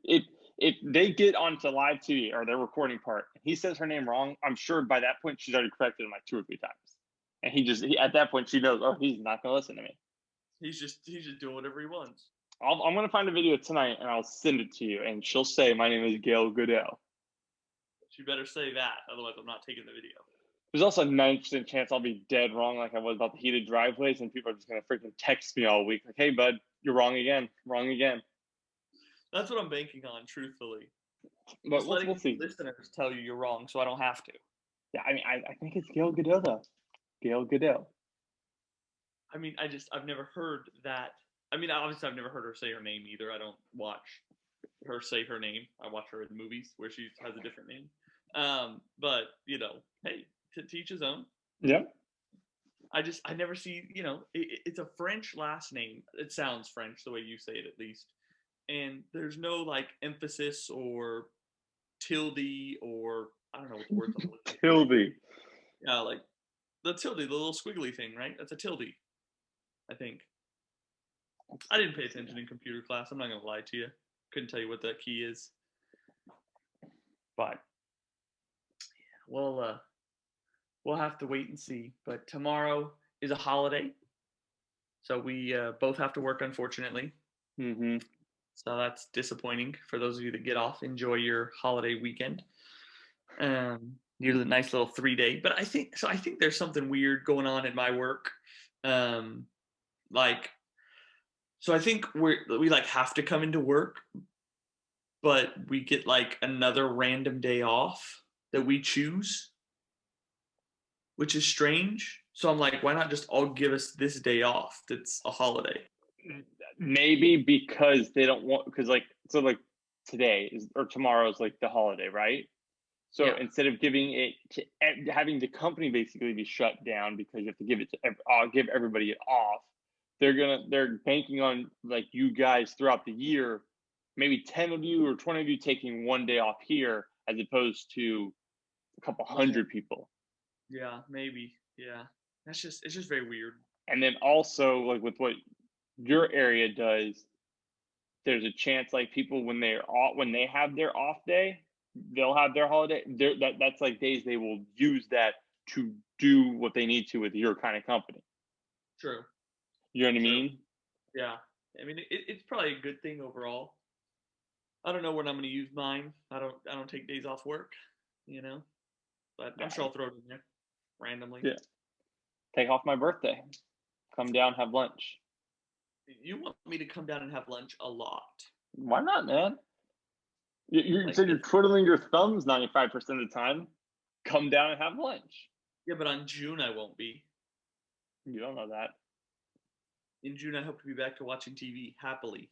if they get onto live TV or their recording part, and he says her name wrong, I'm sure by that point she's already corrected him like 2 or 3 times, and at that point she knows, oh, he's not gonna listen to me. He's just doing whatever he wants. I'm gonna find a video tonight and I'll send it to you, and she'll say my name is Gal Gadot. She better say that, otherwise I'm not taking the video. There's also a 90% chance I'll be dead wrong, like I was about the heated driveways, and people are just gonna freaking text me all week, like, "Hey, bud, you're wrong again, wrong again." That's what I'm banking on, truthfully. But Just letting we'll see. listeners tell you you're wrong, so I don't have to. Yeah, I mean, I think it's Gal Gadot though. Gal Gadot. I mean, I've never heard that. I mean, obviously, I've never heard her say her name either. I don't watch her say her name. I watch her in movies where she has a different name. But hey, to teach his own. Yeah. I never see. It's a French last name. It sounds French the way you say it, at least. And there's no like emphasis or tilde or I don't know what the word's on. Tilde. Yeah, like the tilde, the little squiggly thing, right? That's a tilde, I think. I didn't pay attention in computer class. I'm not gonna lie to you. Couldn't tell you what that key is. But yeah, we'll have to wait and see. But tomorrow is a holiday, so we both have to work, unfortunately. Mm-hmm. So that's disappointing for those of you that get off. Enjoy your holiday weekend. Your nice little 3-day. But I think there's something weird going on in my work. So I think we like have to come into work, but we get like another random day off that we choose, which is strange. So I'm like, why not just all give us this day off? That's a holiday. Maybe because they don't want, because like today or tomorrow is like the holiday, right? So yeah. Instead of giving it to having the company basically be shut down because you have to give it to give everybody it off, they're banking on like you guys throughout the year, maybe 10 of you or 20 of you taking one day off here as opposed to a couple hundred people. Yeah, maybe. Yeah, it's just very weird. And then also like with what your area does, there's a chance like people when they have their off day, they'll have their holiday. That's like days they will use that to do what they need to with your kind of company. True. You know what I mean? Yeah. I mean, it's probably a good thing overall. I don't know when I'm going to use mine. I don't take days off work, but I'm sure I'll throw it in there randomly. Yeah. Take off my birthday. Come down, have lunch. You want me to come down and have lunch a lot? Why not, man? You said you're twiddling your thumbs 95% of the time. Come down and have lunch. Yeah, but on June I won't be. You don't know that. In June I hope to be back to watching TV happily.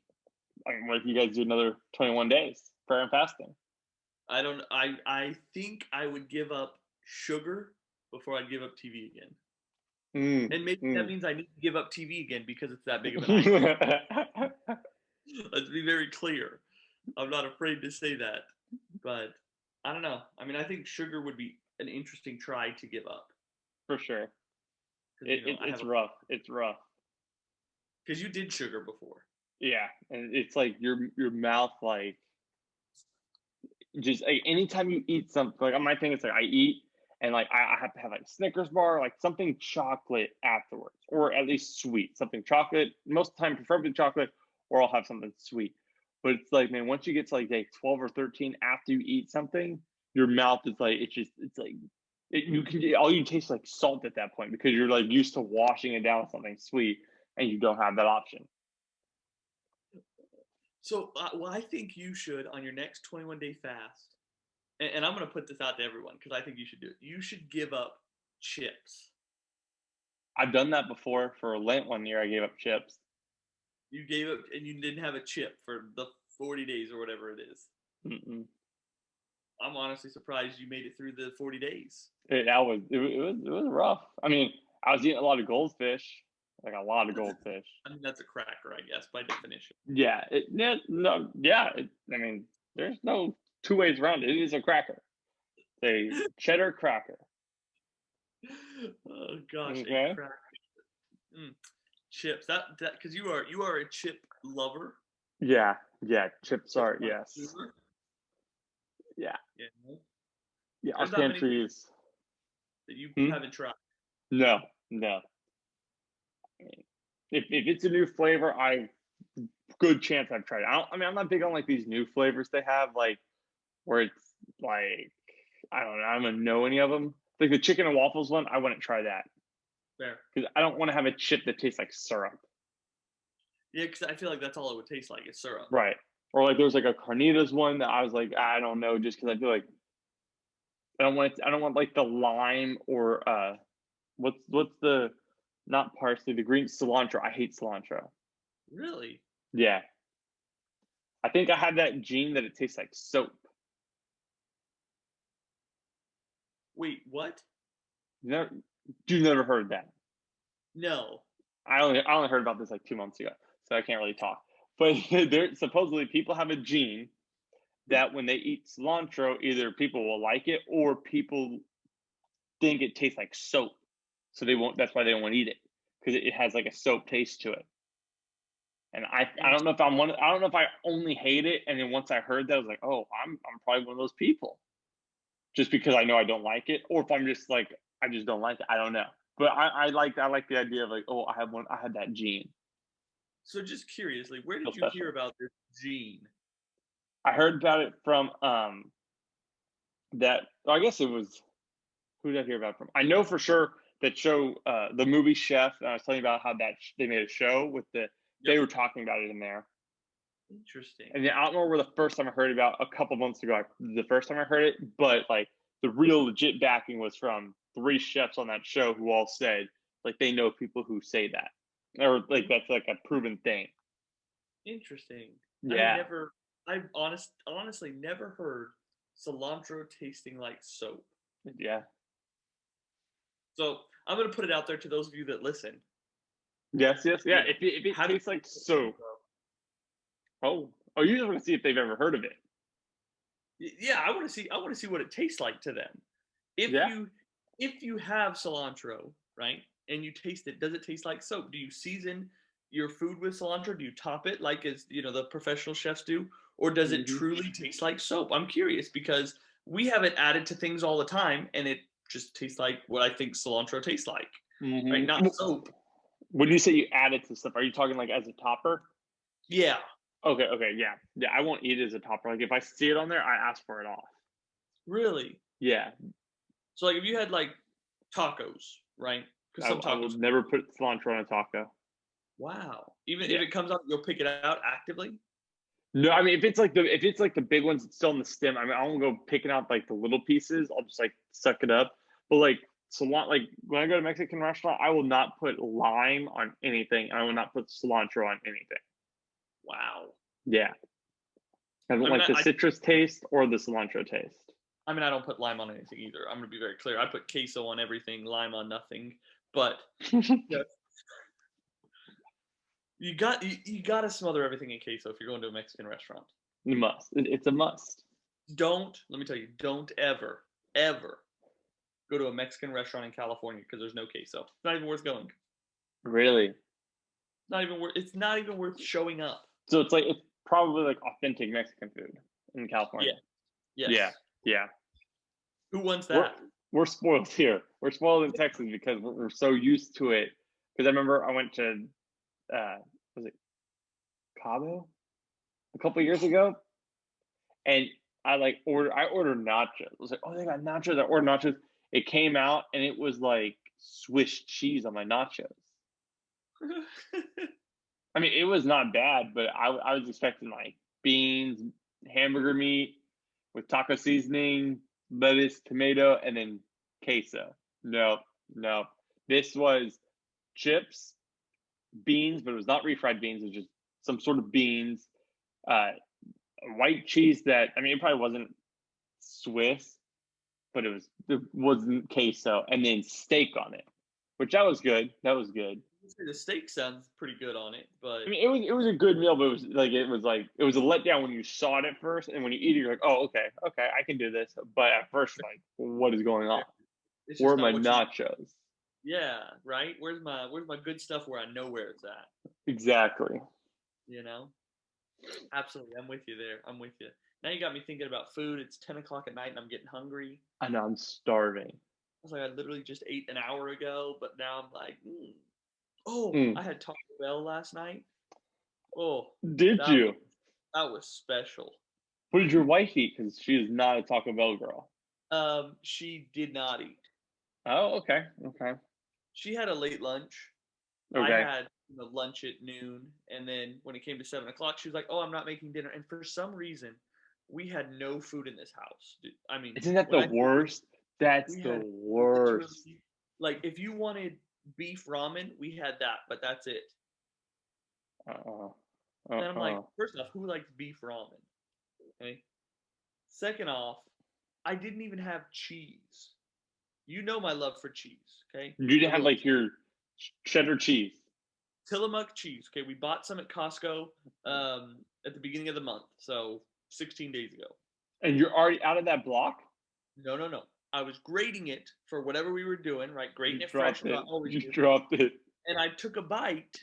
I mean, what if you guys do another 21 days prayer and fasting? I think I would give up sugar before I'd give up TV again. And maybe that means I need to give up TV again because it's that big of an item. Let's be very clear. I'm not afraid to say that. But I don't know. I mean, I think sugar would be an interesting try to give up. For sure. It's rough. It's rough. Because you did sugar before. Yeah. And it's like your mouth, like, just like anytime you eat something, like my thing is like I eat, and like I have to have like a Snickers bar, like something chocolate afterwards, or at least sweet, something chocolate. Most of the time, preferably chocolate, or I'll have something sweet. But it's like, man, once you get to like day 12 or 13 after you eat something, your mouth is like all you taste like salt at that point because you're like used to washing it down with something sweet, and you don't have that option. So, I think you should on your next 21-day fast. And I'm going to put this out to everyone because I think you should do it. You should give up chips. I've done that before for Lent one year. I gave up chips. You gave up and you didn't have a chip for the 40 days or whatever it is. Mm-mm. I'm honestly surprised you made it through the 40 days. It was rough. I mean, I was eating a lot of goldfish, like a lot of goldfish. I mean, that's a cracker, I guess, by definition. Yeah. I mean, there's no two ways around it. It is a cracker. It's a cheddar cracker. Oh gosh, Okay. a cracker. Chips. That because you are a chip lover. Yeah. Chips Chip are yes. connoisseur. Yeah. Yeah. Our There's not many pantry is that you haven't tried. no. If it's a new flavor, good chance I've tried it. I'm not big on like these new flavors they have, like where it's like I don't know any of them. Like the chicken and waffles one, I wouldn't try that Fair. because I don't want to have a chip that tastes like syrup. Yeah, because I feel like that's all it would taste like is syrup. Right. Or like there's like a carnitas one that I was like I don't know, just because I feel like I don't want like the lime or what's the not parsley, the green cilantro. I hate cilantro. Really? Yeah. I think I have that gene that it tastes like soap. Wait, what? You never heard that. No. I only heard about this like 2 months ago, so I can't really talk. But there supposedly people have a gene that when they eat cilantro, either people will like it or people think it tastes like soap, so they won't. That's why they don't want to eat it because it has like a soap taste to it. And I don't know if I'm one. I don't know if I only hate it, and then once I heard that, I was like, oh, I'm probably one of those people, just because I know I don't like it, or if I'm just like I just don't like it. I don't know. But I like the idea of like, oh, I had that gene. So just curiously, where did Feel you special. hear about this gene? I heard about it from that. I guess it was who did I hear about it from? I know for sure that show, the movie Chef. And I was telling you about how they made a show with they were talking about it in there. Interesting. And I don't know where the first time I heard about a couple months ago. The first time I heard it, but like the real legit backing was from 3 chefs on that show who all said like they know people who say that, or like that's like a proven thing. Interesting. Yeah. I've honestly never heard cilantro tasting like soap. Yeah. So I'm gonna put it out there to those of you that listen. Yes. Yeah. You know, If it how do you tastes like taste soap, you just want to see if they've ever heard of it. Yeah, I want to see what it tastes like to them. If Yeah. you have cilantro, right, and you taste it, does it taste like soap? Do you season your food with cilantro? Do you top it like as the professional chefs do, or does it Mm-hmm. truly taste like soap? I'm curious because we have it added to things all the time, and it just tastes like what I think cilantro tastes like, right? Mm-hmm. Not soap. When you say you add it to stuff, are you talking like as a topper? Yeah, Okay. Yeah. I won't eat it as a topper. Like if I see it on there, I ask for it off. really. Yeah. So like if you had like tacos, right? Because some I will tacos. never put cilantro on a taco. Wow. Even Yeah. if it comes up, you'll pick it out actively. No, I mean if it's like the big ones, it's still in the stem. I mean I won't go picking out like the little pieces. I'll just like suck it up. But like cilantro, like when I go to a Mexican restaurant, I will not put lime on anything. I will not put cilantro on anything. Wow. Yeah. I don't like the citrus taste or the cilantro taste. I mean, I don't put lime on anything either. I'm gonna be very clear. I put queso on everything, lime on nothing. But yeah, you got to smother everything in queso if you're going to a Mexican restaurant. You must. It's a must. Let me tell you, don't ever go to a Mexican restaurant in California because there's no queso. It's not even worth going. Really? It's not even worth showing up. So it's probably like authentic Mexican food in California. Yeah. Yes. Yeah. Who wants that? We're spoiled here. We're spoiled in Texas because we're so used to it. Because I remember I went to was it Cabo a couple years ago, and I ordered nachos. I was like, oh, they got nachos. I ordered nachos. It came out and it was like Swiss cheese on my nachos. I mean, it was not bad, but I was expecting like beans, hamburger meat with taco seasoning, lettuce, tomato, and then queso. No. This was chips, beans, but it was not refried beans. It was just some sort of beans, white cheese that, I mean, it probably wasn't Swiss, but it wasn't queso, and then steak on it, which that was good. The steak sounds pretty good on it, but I mean, it was a good meal, but it was a letdown when you saw it at first, and when you eat it, you're like, oh, okay, I can do this. But at first, like, what is going on? it's Where just are my not what you. nachos? Yeah, right. Where's my good stuff where I know where it's at? Exactly. You know. Absolutely, I'm with you there. I'm with you. Now you got me thinking about food. It's 10 o'clock at night and I'm getting hungry. I know I'm starving. I was like, I literally just ate an hour ago, but now I'm like, oh, Mm. I had Taco Bell last night. Oh, Did that you? that was special. What did your wife eat? Because she is not a Taco Bell girl. She did not eat. Oh, okay, She had a late lunch. I okay. had lunch at noon, and then when it came to 7 o'clock, she was like, "Oh, I'm not making dinner." And for some reason, we had no food in this house. I mean, Isn't that when the I tell you worst? That's we the had worst. literally, like, if you wanted beef ramen, we had that, but that's it. Uh-uh. And I'm like, Uh-uh. first off, who likes beef ramen? Okay. Second off, I didn't even have cheese. You know my love for cheese, okay? You didn't The have little like your cheddar cheese. Tillamook cheese. Okay, we bought some at Costco at the beginning of the month, so 16 days ago. And you're already out of that block? No, no, no. I was grating it for whatever we were doing, right? Grating You it fresh, dropped as I it. always You do. dropped it. And I took a bite,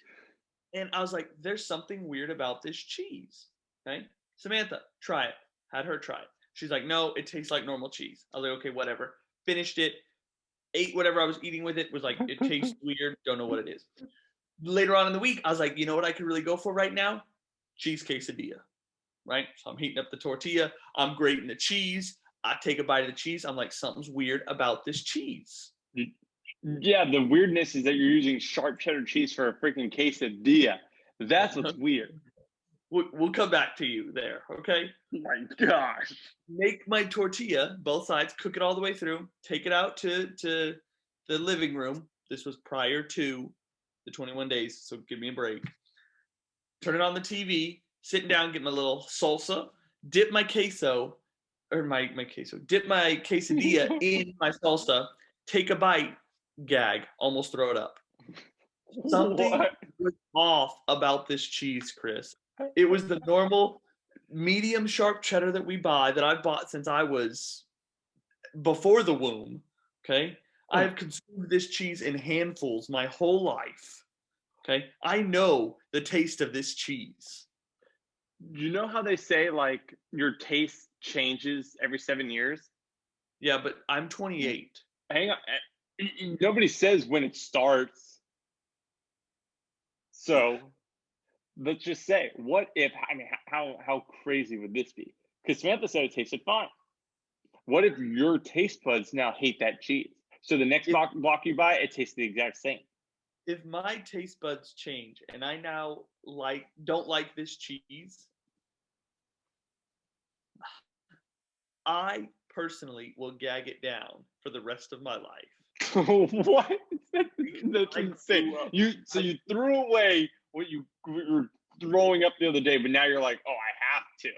and I was like, "There's something weird about this cheese." Okay, Samantha, try it. Had her try it. She's like, "No, it tastes like normal cheese." I was like, "Okay, whatever." Finished it. Ate whatever I was eating with it. Was like, it tastes weird. Don't know what it is. Later on in the week, I was like, you know what I could really go for right now? Cheese quesadilla, right? So I'm heating up the tortilla. I'm grating the cheese. I take a bite of the cheese. I'm like, something's weird about this cheese. Yeah, the weirdness is that you're using sharp cheddar cheese for a freaking quesadilla. That's what's weird. We'll come back to you there, okay? Oh my gosh. Make my tortilla, both sides, cook it all the way through, take it out to the living room. This was prior to the 21 days, so give me a break. Turn it on the TV, sitting down, get my little salsa, dip my queso, or my queso, dip my quesadilla in my salsa, take a bite, gag, almost throw it up. Something What? was off about this cheese, Chris. It was the normal medium sharp cheddar that we buy, that I've bought since I was before the womb. Okay. I have consumed this cheese in handfuls my whole life. Okay. I know the taste of this cheese. You know how they say like your taste changes every 7 years? Yeah, but I'm 28. Hang on. Nobody says when it starts. So let's just say, what if, I mean, how crazy would this be? Because Samantha said it tasted fine. What if your taste buds now hate that cheese? So the next If, block you buy, it tastes the exact same. if my taste buds change and I now don't like this cheese, I personally will gag it down for the rest of my life. What? That's insane. You threw away what you were throwing up the other day, but now you're like, oh, I have to.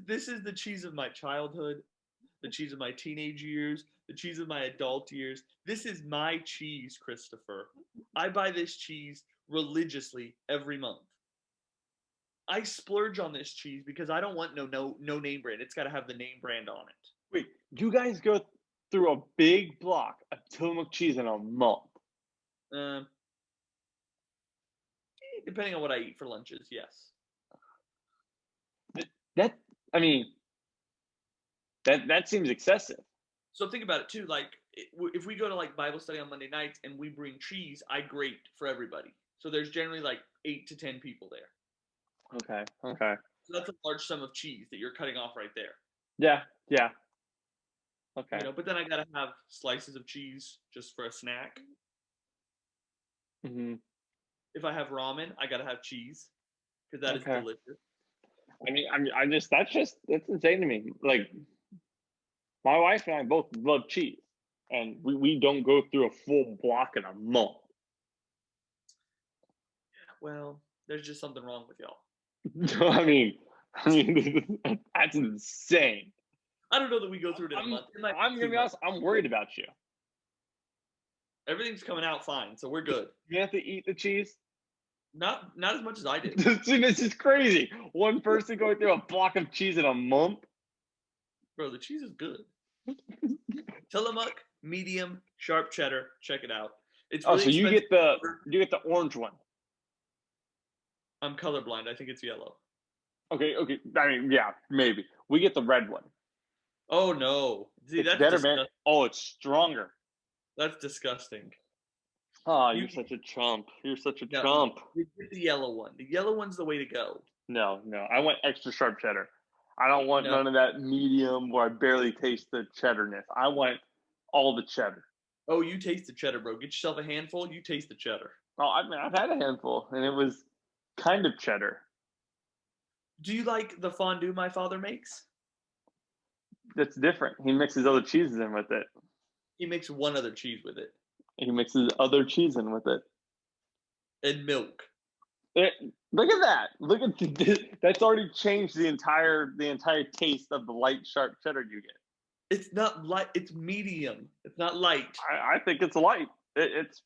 This is the cheese of my childhood, the cheese of my teenage years, the cheese of my adult years. This is my cheese, Christopher. I buy this cheese religiously every month. I splurge on this cheese because I don't want no name brand. It's got to have the name brand on it. Wait, you guys go through a big block of Tillamook cheese in a month? Depending on what I eat for lunches, yes. That I mean, that seems excessive. So think about it too. Like, if we go to like Bible study on Monday nights and we bring cheese, I grate for everybody. So there's generally like 8 to 10 people there. Okay. So that's a large sum of cheese that you're cutting off right there. Yeah. Okay. But then I gotta have slices of cheese just for a snack. Mm-hmm. If I have ramen, I gotta have cheese because that is delicious. That's insane to me. Like, my wife and I both love cheese, and we don't go through a full block in a month. Well, there's just something wrong with y'all. I mean, that's insane. I don't know that we go through it in a month. I'm gonna be honest. I'm worried about you. Everything's coming out fine, so we're good. You have to eat the cheese. Not as much as I did. See, this is crazy. One person going through a block of cheese in a month. Bro, the cheese is good. Tillamook, medium, sharp cheddar. Check it out. It's really so you expensive. get the orange one. I'm colorblind. I think it's yellow. Okay. I mean, yeah, maybe. We get the red one. Oh no. See, It's that's better, disgusting. man. Oh, it's stronger. That's disgusting. Oh, you're such a chump. You're such a No, chump. you get the yellow one. The yellow one's the way to go. No. I want extra sharp cheddar. I don't want none of that medium where I barely taste the cheddarness. I want all the cheddar. Oh, you taste the cheddar, bro. Get yourself a handful. You taste the cheddar. Oh, I mean, I've had a handful, and it was kind of cheddar. Do you like the fondue my father makes? That's different. He mixes other cheeses in with it. He makes one other cheese with it. He mixes other cheese in with it. And milk. Look at that. Look at that's already changed the entire taste of the light sharp cheddar you get. It's not light. It's medium. It's not light. I think it's light. It's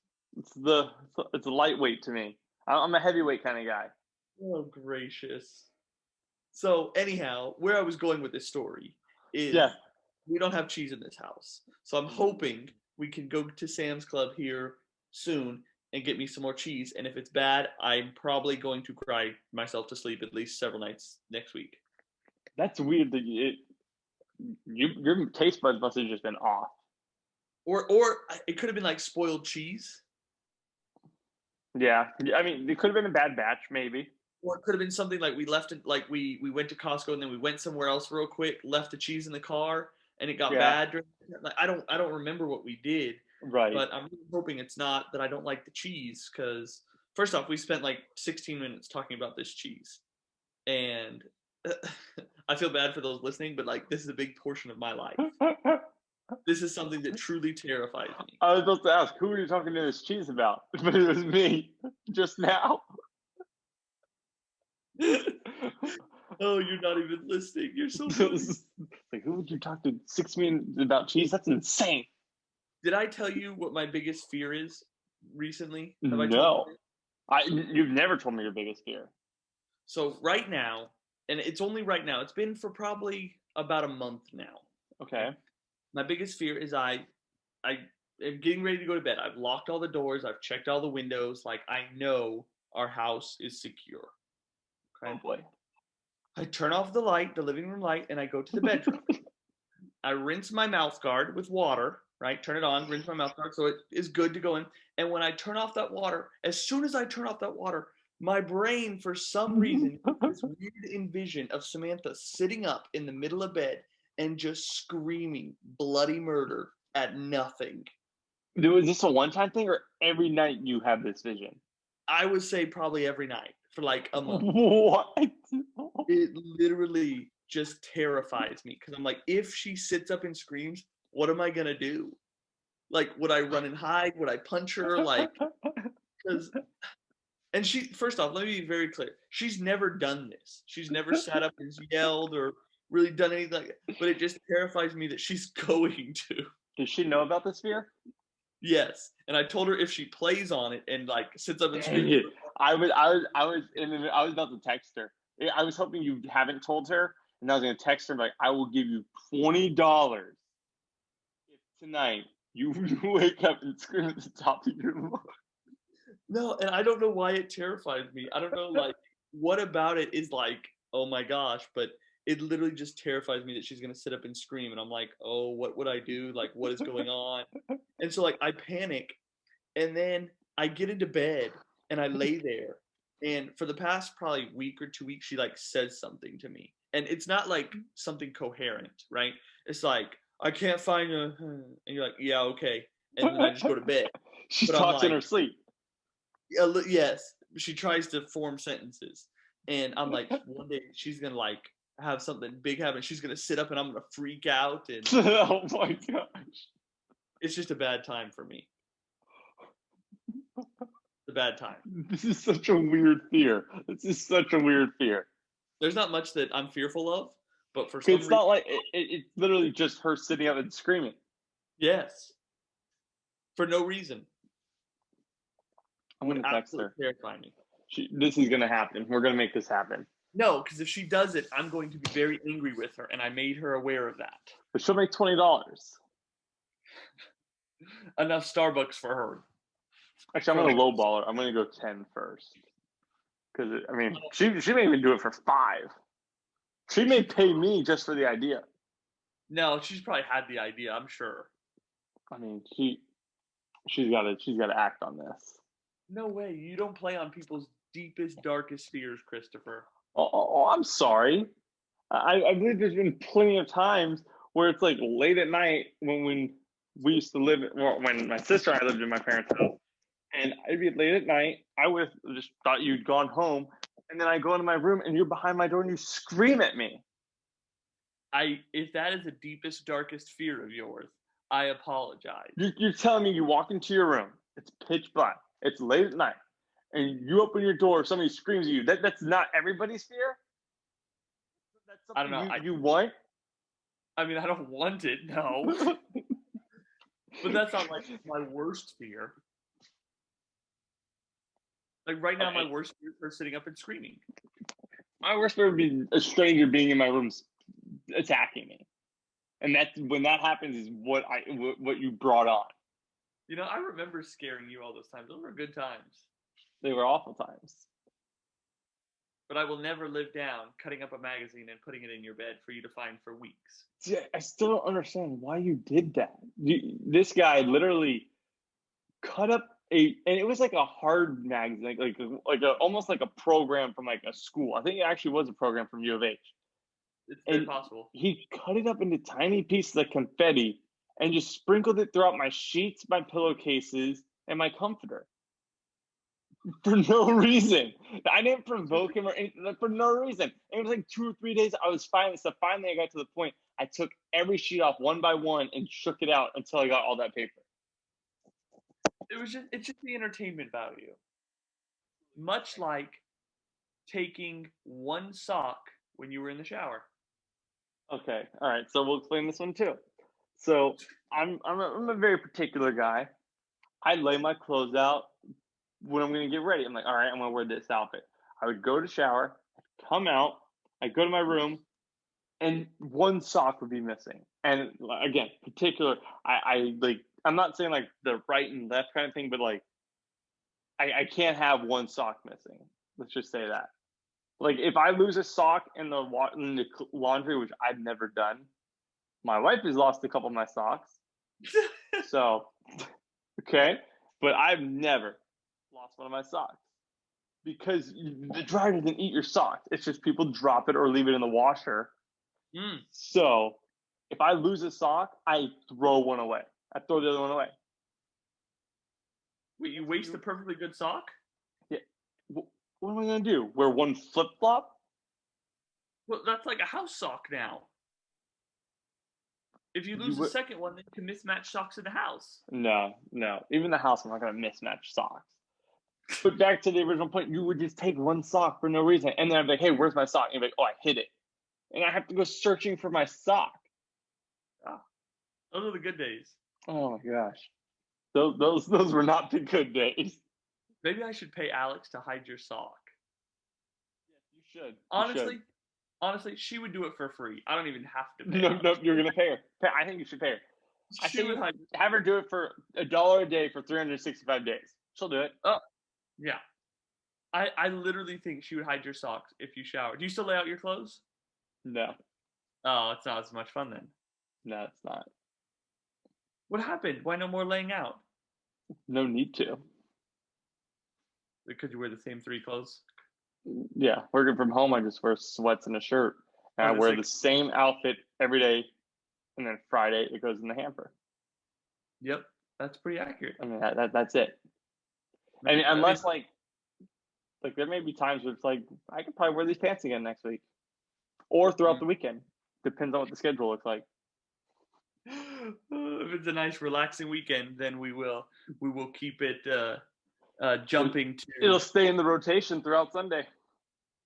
lightweight to me. I'm a heavyweight kind of guy. Oh gracious. So anyhow, where I was going with this story is we don't have cheese in this house. So I'm hoping we can go to Sam's Club here soon and get me some more cheese. And if it's bad, I'm probably going to cry myself to sleep at least several nights next week. That's weird that your taste buds must have just been off. Or it could have been like spoiled cheese. Yeah, I mean, it could have been a bad batch, maybe. Or it could have been something like we left it, like we went to Costco and then we went somewhere else real quick, left the cheese in the car, and it got bad. Like, I don't remember what we did. Right. But I'm really hoping it's not that I don't like the cheese, because first off, we spent like 16 minutes talking about this cheese, and I feel bad for those listening, but like this is a big portion of my life. This is something that truly terrifies me. I was supposed to ask, who are you talking to this cheese about? But it was me just now. Oh, you're not even listening. You're so like, who would you talk to 6 minutes about cheese? That's insane. Did I tell you what my biggest fear is recently? No. You've never told me your biggest fear. So right now, and it's only right now, it's been for probably about a month now. Okay. My biggest fear is I am getting ready to go to bed. I've locked all the doors. I've checked all the windows. Like, I know our house is secure. Okay? Oh, boy. I turn off the light, the living room light, and I go to the bedroom. I rinse my mouth guard with water, right? Turn it on, rinse my mouth guard so it is good to go in. And when I turn off that water, as soon as I turn off that water, my brain, for some reason, this weird envision of Samantha sitting up in the middle of bed and just screaming bloody murder at nothing. Is this a one-time thing, or every night you have this vision? I would say probably every night for like a month. What? It literally just terrifies me, because I'm like, if she sits up and screams, what am I gonna do? Like, would I run and hide? Would I punch her? Like, because, and she, first off, let me be very clear. She's never done this. She's never sat up and yelled or really done anything like that. But it just terrifies me that she's going to. Does she know about this fear? Yes, and I told her if she plays on it and like sits up and screams. I was about to text her. I was hoping you haven't told her, and I was going to text her like, I will give you $20 if tonight you wake up and scream at the top of your lungs. No, and I don't know why it terrifies me. I don't know, like, what about it is like, oh my gosh, but it literally just terrifies me that she's going to sit up and scream. And I'm like, oh, what would I do? Like, what is going on? And so, like, I panic. And then I get into bed and I lay there. And for the past probably week or 2 weeks, she, like, says something to me. And it's not, like, something coherent, right? It's like, I can't find a... And you're like, yeah, okay. And then I just go to bed. She talks in her sleep. Yes. She tries to form sentences. And I'm like, one day she's going to, like, have something big happen. She's going to sit up and I'm going to freak out. And oh my gosh. It's just a bad time for me. It's a bad time. This is such a weird fear. There's not much that I'm fearful of, but for some reason... It's not like, it's literally just her sitting up and screaming. Yes. for no reason. I'm going to text her. Terrify me. This is going to happen. We're going to make this happen. No, because if she does it, I'm going to be very angry with her, and I made her aware of that. But she'll make $20. Enough Starbucks for her. Actually, I'm going to lowball her. I'm going to go 10 first. Because, I mean, she may even do it for 5. She may pay me just for the idea. No, she's probably had the idea, I'm sure. I mean, she's got to act on this. No way. You don't play on people's deepest, darkest fears, Christopher. Oh, I'm sorry. I believe there's been plenty of times where it's like late at night when we used to live, when my sister and I lived in my parents' house, and I'd be late at night. I would have just thought you'd gone home, and then I go into my room and you're behind my door and you scream at me. If that is the deepest, darkest fear of yours, I apologize. You're telling me you walk into your room, it's pitch black, it's late at night, and you open your door, somebody screams at you. That's not everybody's fear? That's something I don't know. You want? I mean, I don't want it, no. But that's not like my worst fear. Like right now, my worst fear is her sitting up and screaming. My worst fear would be a stranger being in my room attacking me. And that's when that happens is what you brought on. You know, I remember scaring you all those times. Those were good times. They were awful times. But I will never live down cutting up a magazine and putting it in your bed for you to find for weeks. Yeah, I still don't understand why you did that. This guy literally cut up and it was like a hard magazine, like almost like a program from like a school. I think it actually was a program from U of H. It's very possible. He cut it up into tiny pieces of confetti and just sprinkled it throughout my sheets, my pillowcases, and my comforter. For no reason. I didn't provoke him or anything, for no reason. It was like 2 or 3 days I was fine. So finally I got to the point I took every sheet off one by one and shook it out until I got all that paper. It's just the entertainment value. Much like taking one sock when you were in the shower. Okay, all right. So we'll explain this one too. So I'm a very particular guy. I lay my clothes out when I'm going to get ready. I'm like, all right, I'm going to wear this outfit. I would go to shower, come out, I'd go to my room, and one sock would be missing. And again, particular, I'm not saying like the right and left kind of thing, but like I can't have one sock missing. Let's just say that. Like if I lose a sock in the laundry, which I've never done, my wife has lost a couple of my socks. So, okay, but I've never lost one of my socks because the dryer doesn't eat your socks. It's just people drop it or leave it in the washer. So if I lose a sock, I throw one away. I throw the other one away. Wait, you waste a perfectly good sock? Yeah. What am I going to do? Wear one flip-flop? Well, that's like a house sock now. If you lose the second one, then you can mismatch socks in the house. No. Even the house, I'm not going to mismatch socks. But back to the original point, you would just take one sock for no reason. And then I'd be like, hey, where's my sock? And you'd be like, oh, I hid it. And I have to go searching for my sock. Those are the good days. Oh, my gosh. Those were not the good days. Maybe I should pay Alex to hide your sock. Yes, you should. Honestly, she would do it for free. I don't even have to pay. No, you're going to pay her. I think you should pay her. I think have her do it for $1 a day for 365 days. She'll do it. Oh, yeah. I literally think she would hide your socks if you shower. Do you still lay out your clothes? No. Oh, it's not as much fun then. No, it's not. What happened? Why no more laying out? No need to. Because you wear the same 3 clothes? Yeah, working from home, I just wear sweats and a shirt. And I wear the same outfit every day, and then Friday it goes in the hamper. Yep, that's pretty accurate. I mean, that's it. I mean, unless like there may be times where it's like I could probably wear these pants again next week, or throughout the weekend. Depends on what the schedule looks like. If it's a nice, relaxing weekend, then we will keep it jumping to. It'll stay in the rotation throughout Sunday.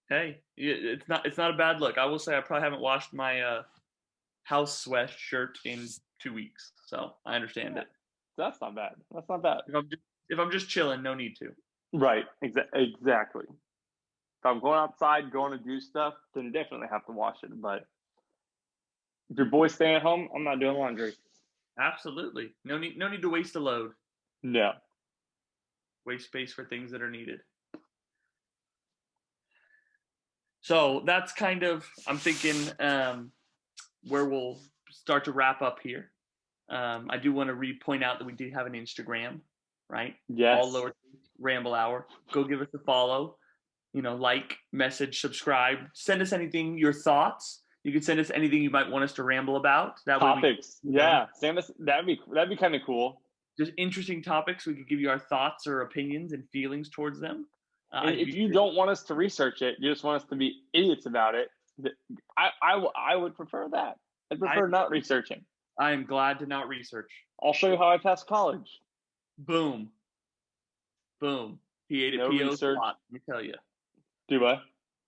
Hey, it's not a bad look. I will say I probably haven't washed my house sweat shirt in 2 weeks, so I understand it. That's not bad. That's not bad. If I'm just chilling, no need to. Right. Exactly. If I'm going outside, going to do stuff, then definitely have to wash it. But if your boy's staying at home, I'm not doing laundry. Absolutely. No need to waste a load. No. Waste space for things that are needed. So that's kind of, I'm thinking, where we'll start to wrap up here. I do want to point out that we do have an Instagram, right? Yes. All lowercase Ramble Hour. Go give us a follow. Like, message, subscribe. Send us anything, your thoughts. You can send us anything you might want us to ramble about. That topics. Send us. That'd be kind of cool. Just interesting topics. We could give you our thoughts or opinions and feelings towards them. And if you don't want us to research it, you just want us to be idiots about it, I would prefer that. I'd prefer not researching. I am glad to not research. I'll show you how I passed college. Boom. He ate at PO's a lot, let me tell you. Do what?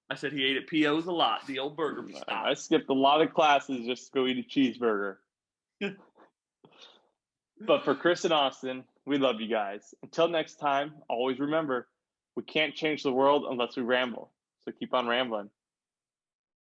I said he ate at PO's a lot, the old burger stop. I skipped a lot of classes just to go eat a cheeseburger. But for Chris and Austin, we love you guys. Until next time, always remember, we can't change the world unless we ramble. So keep on rambling.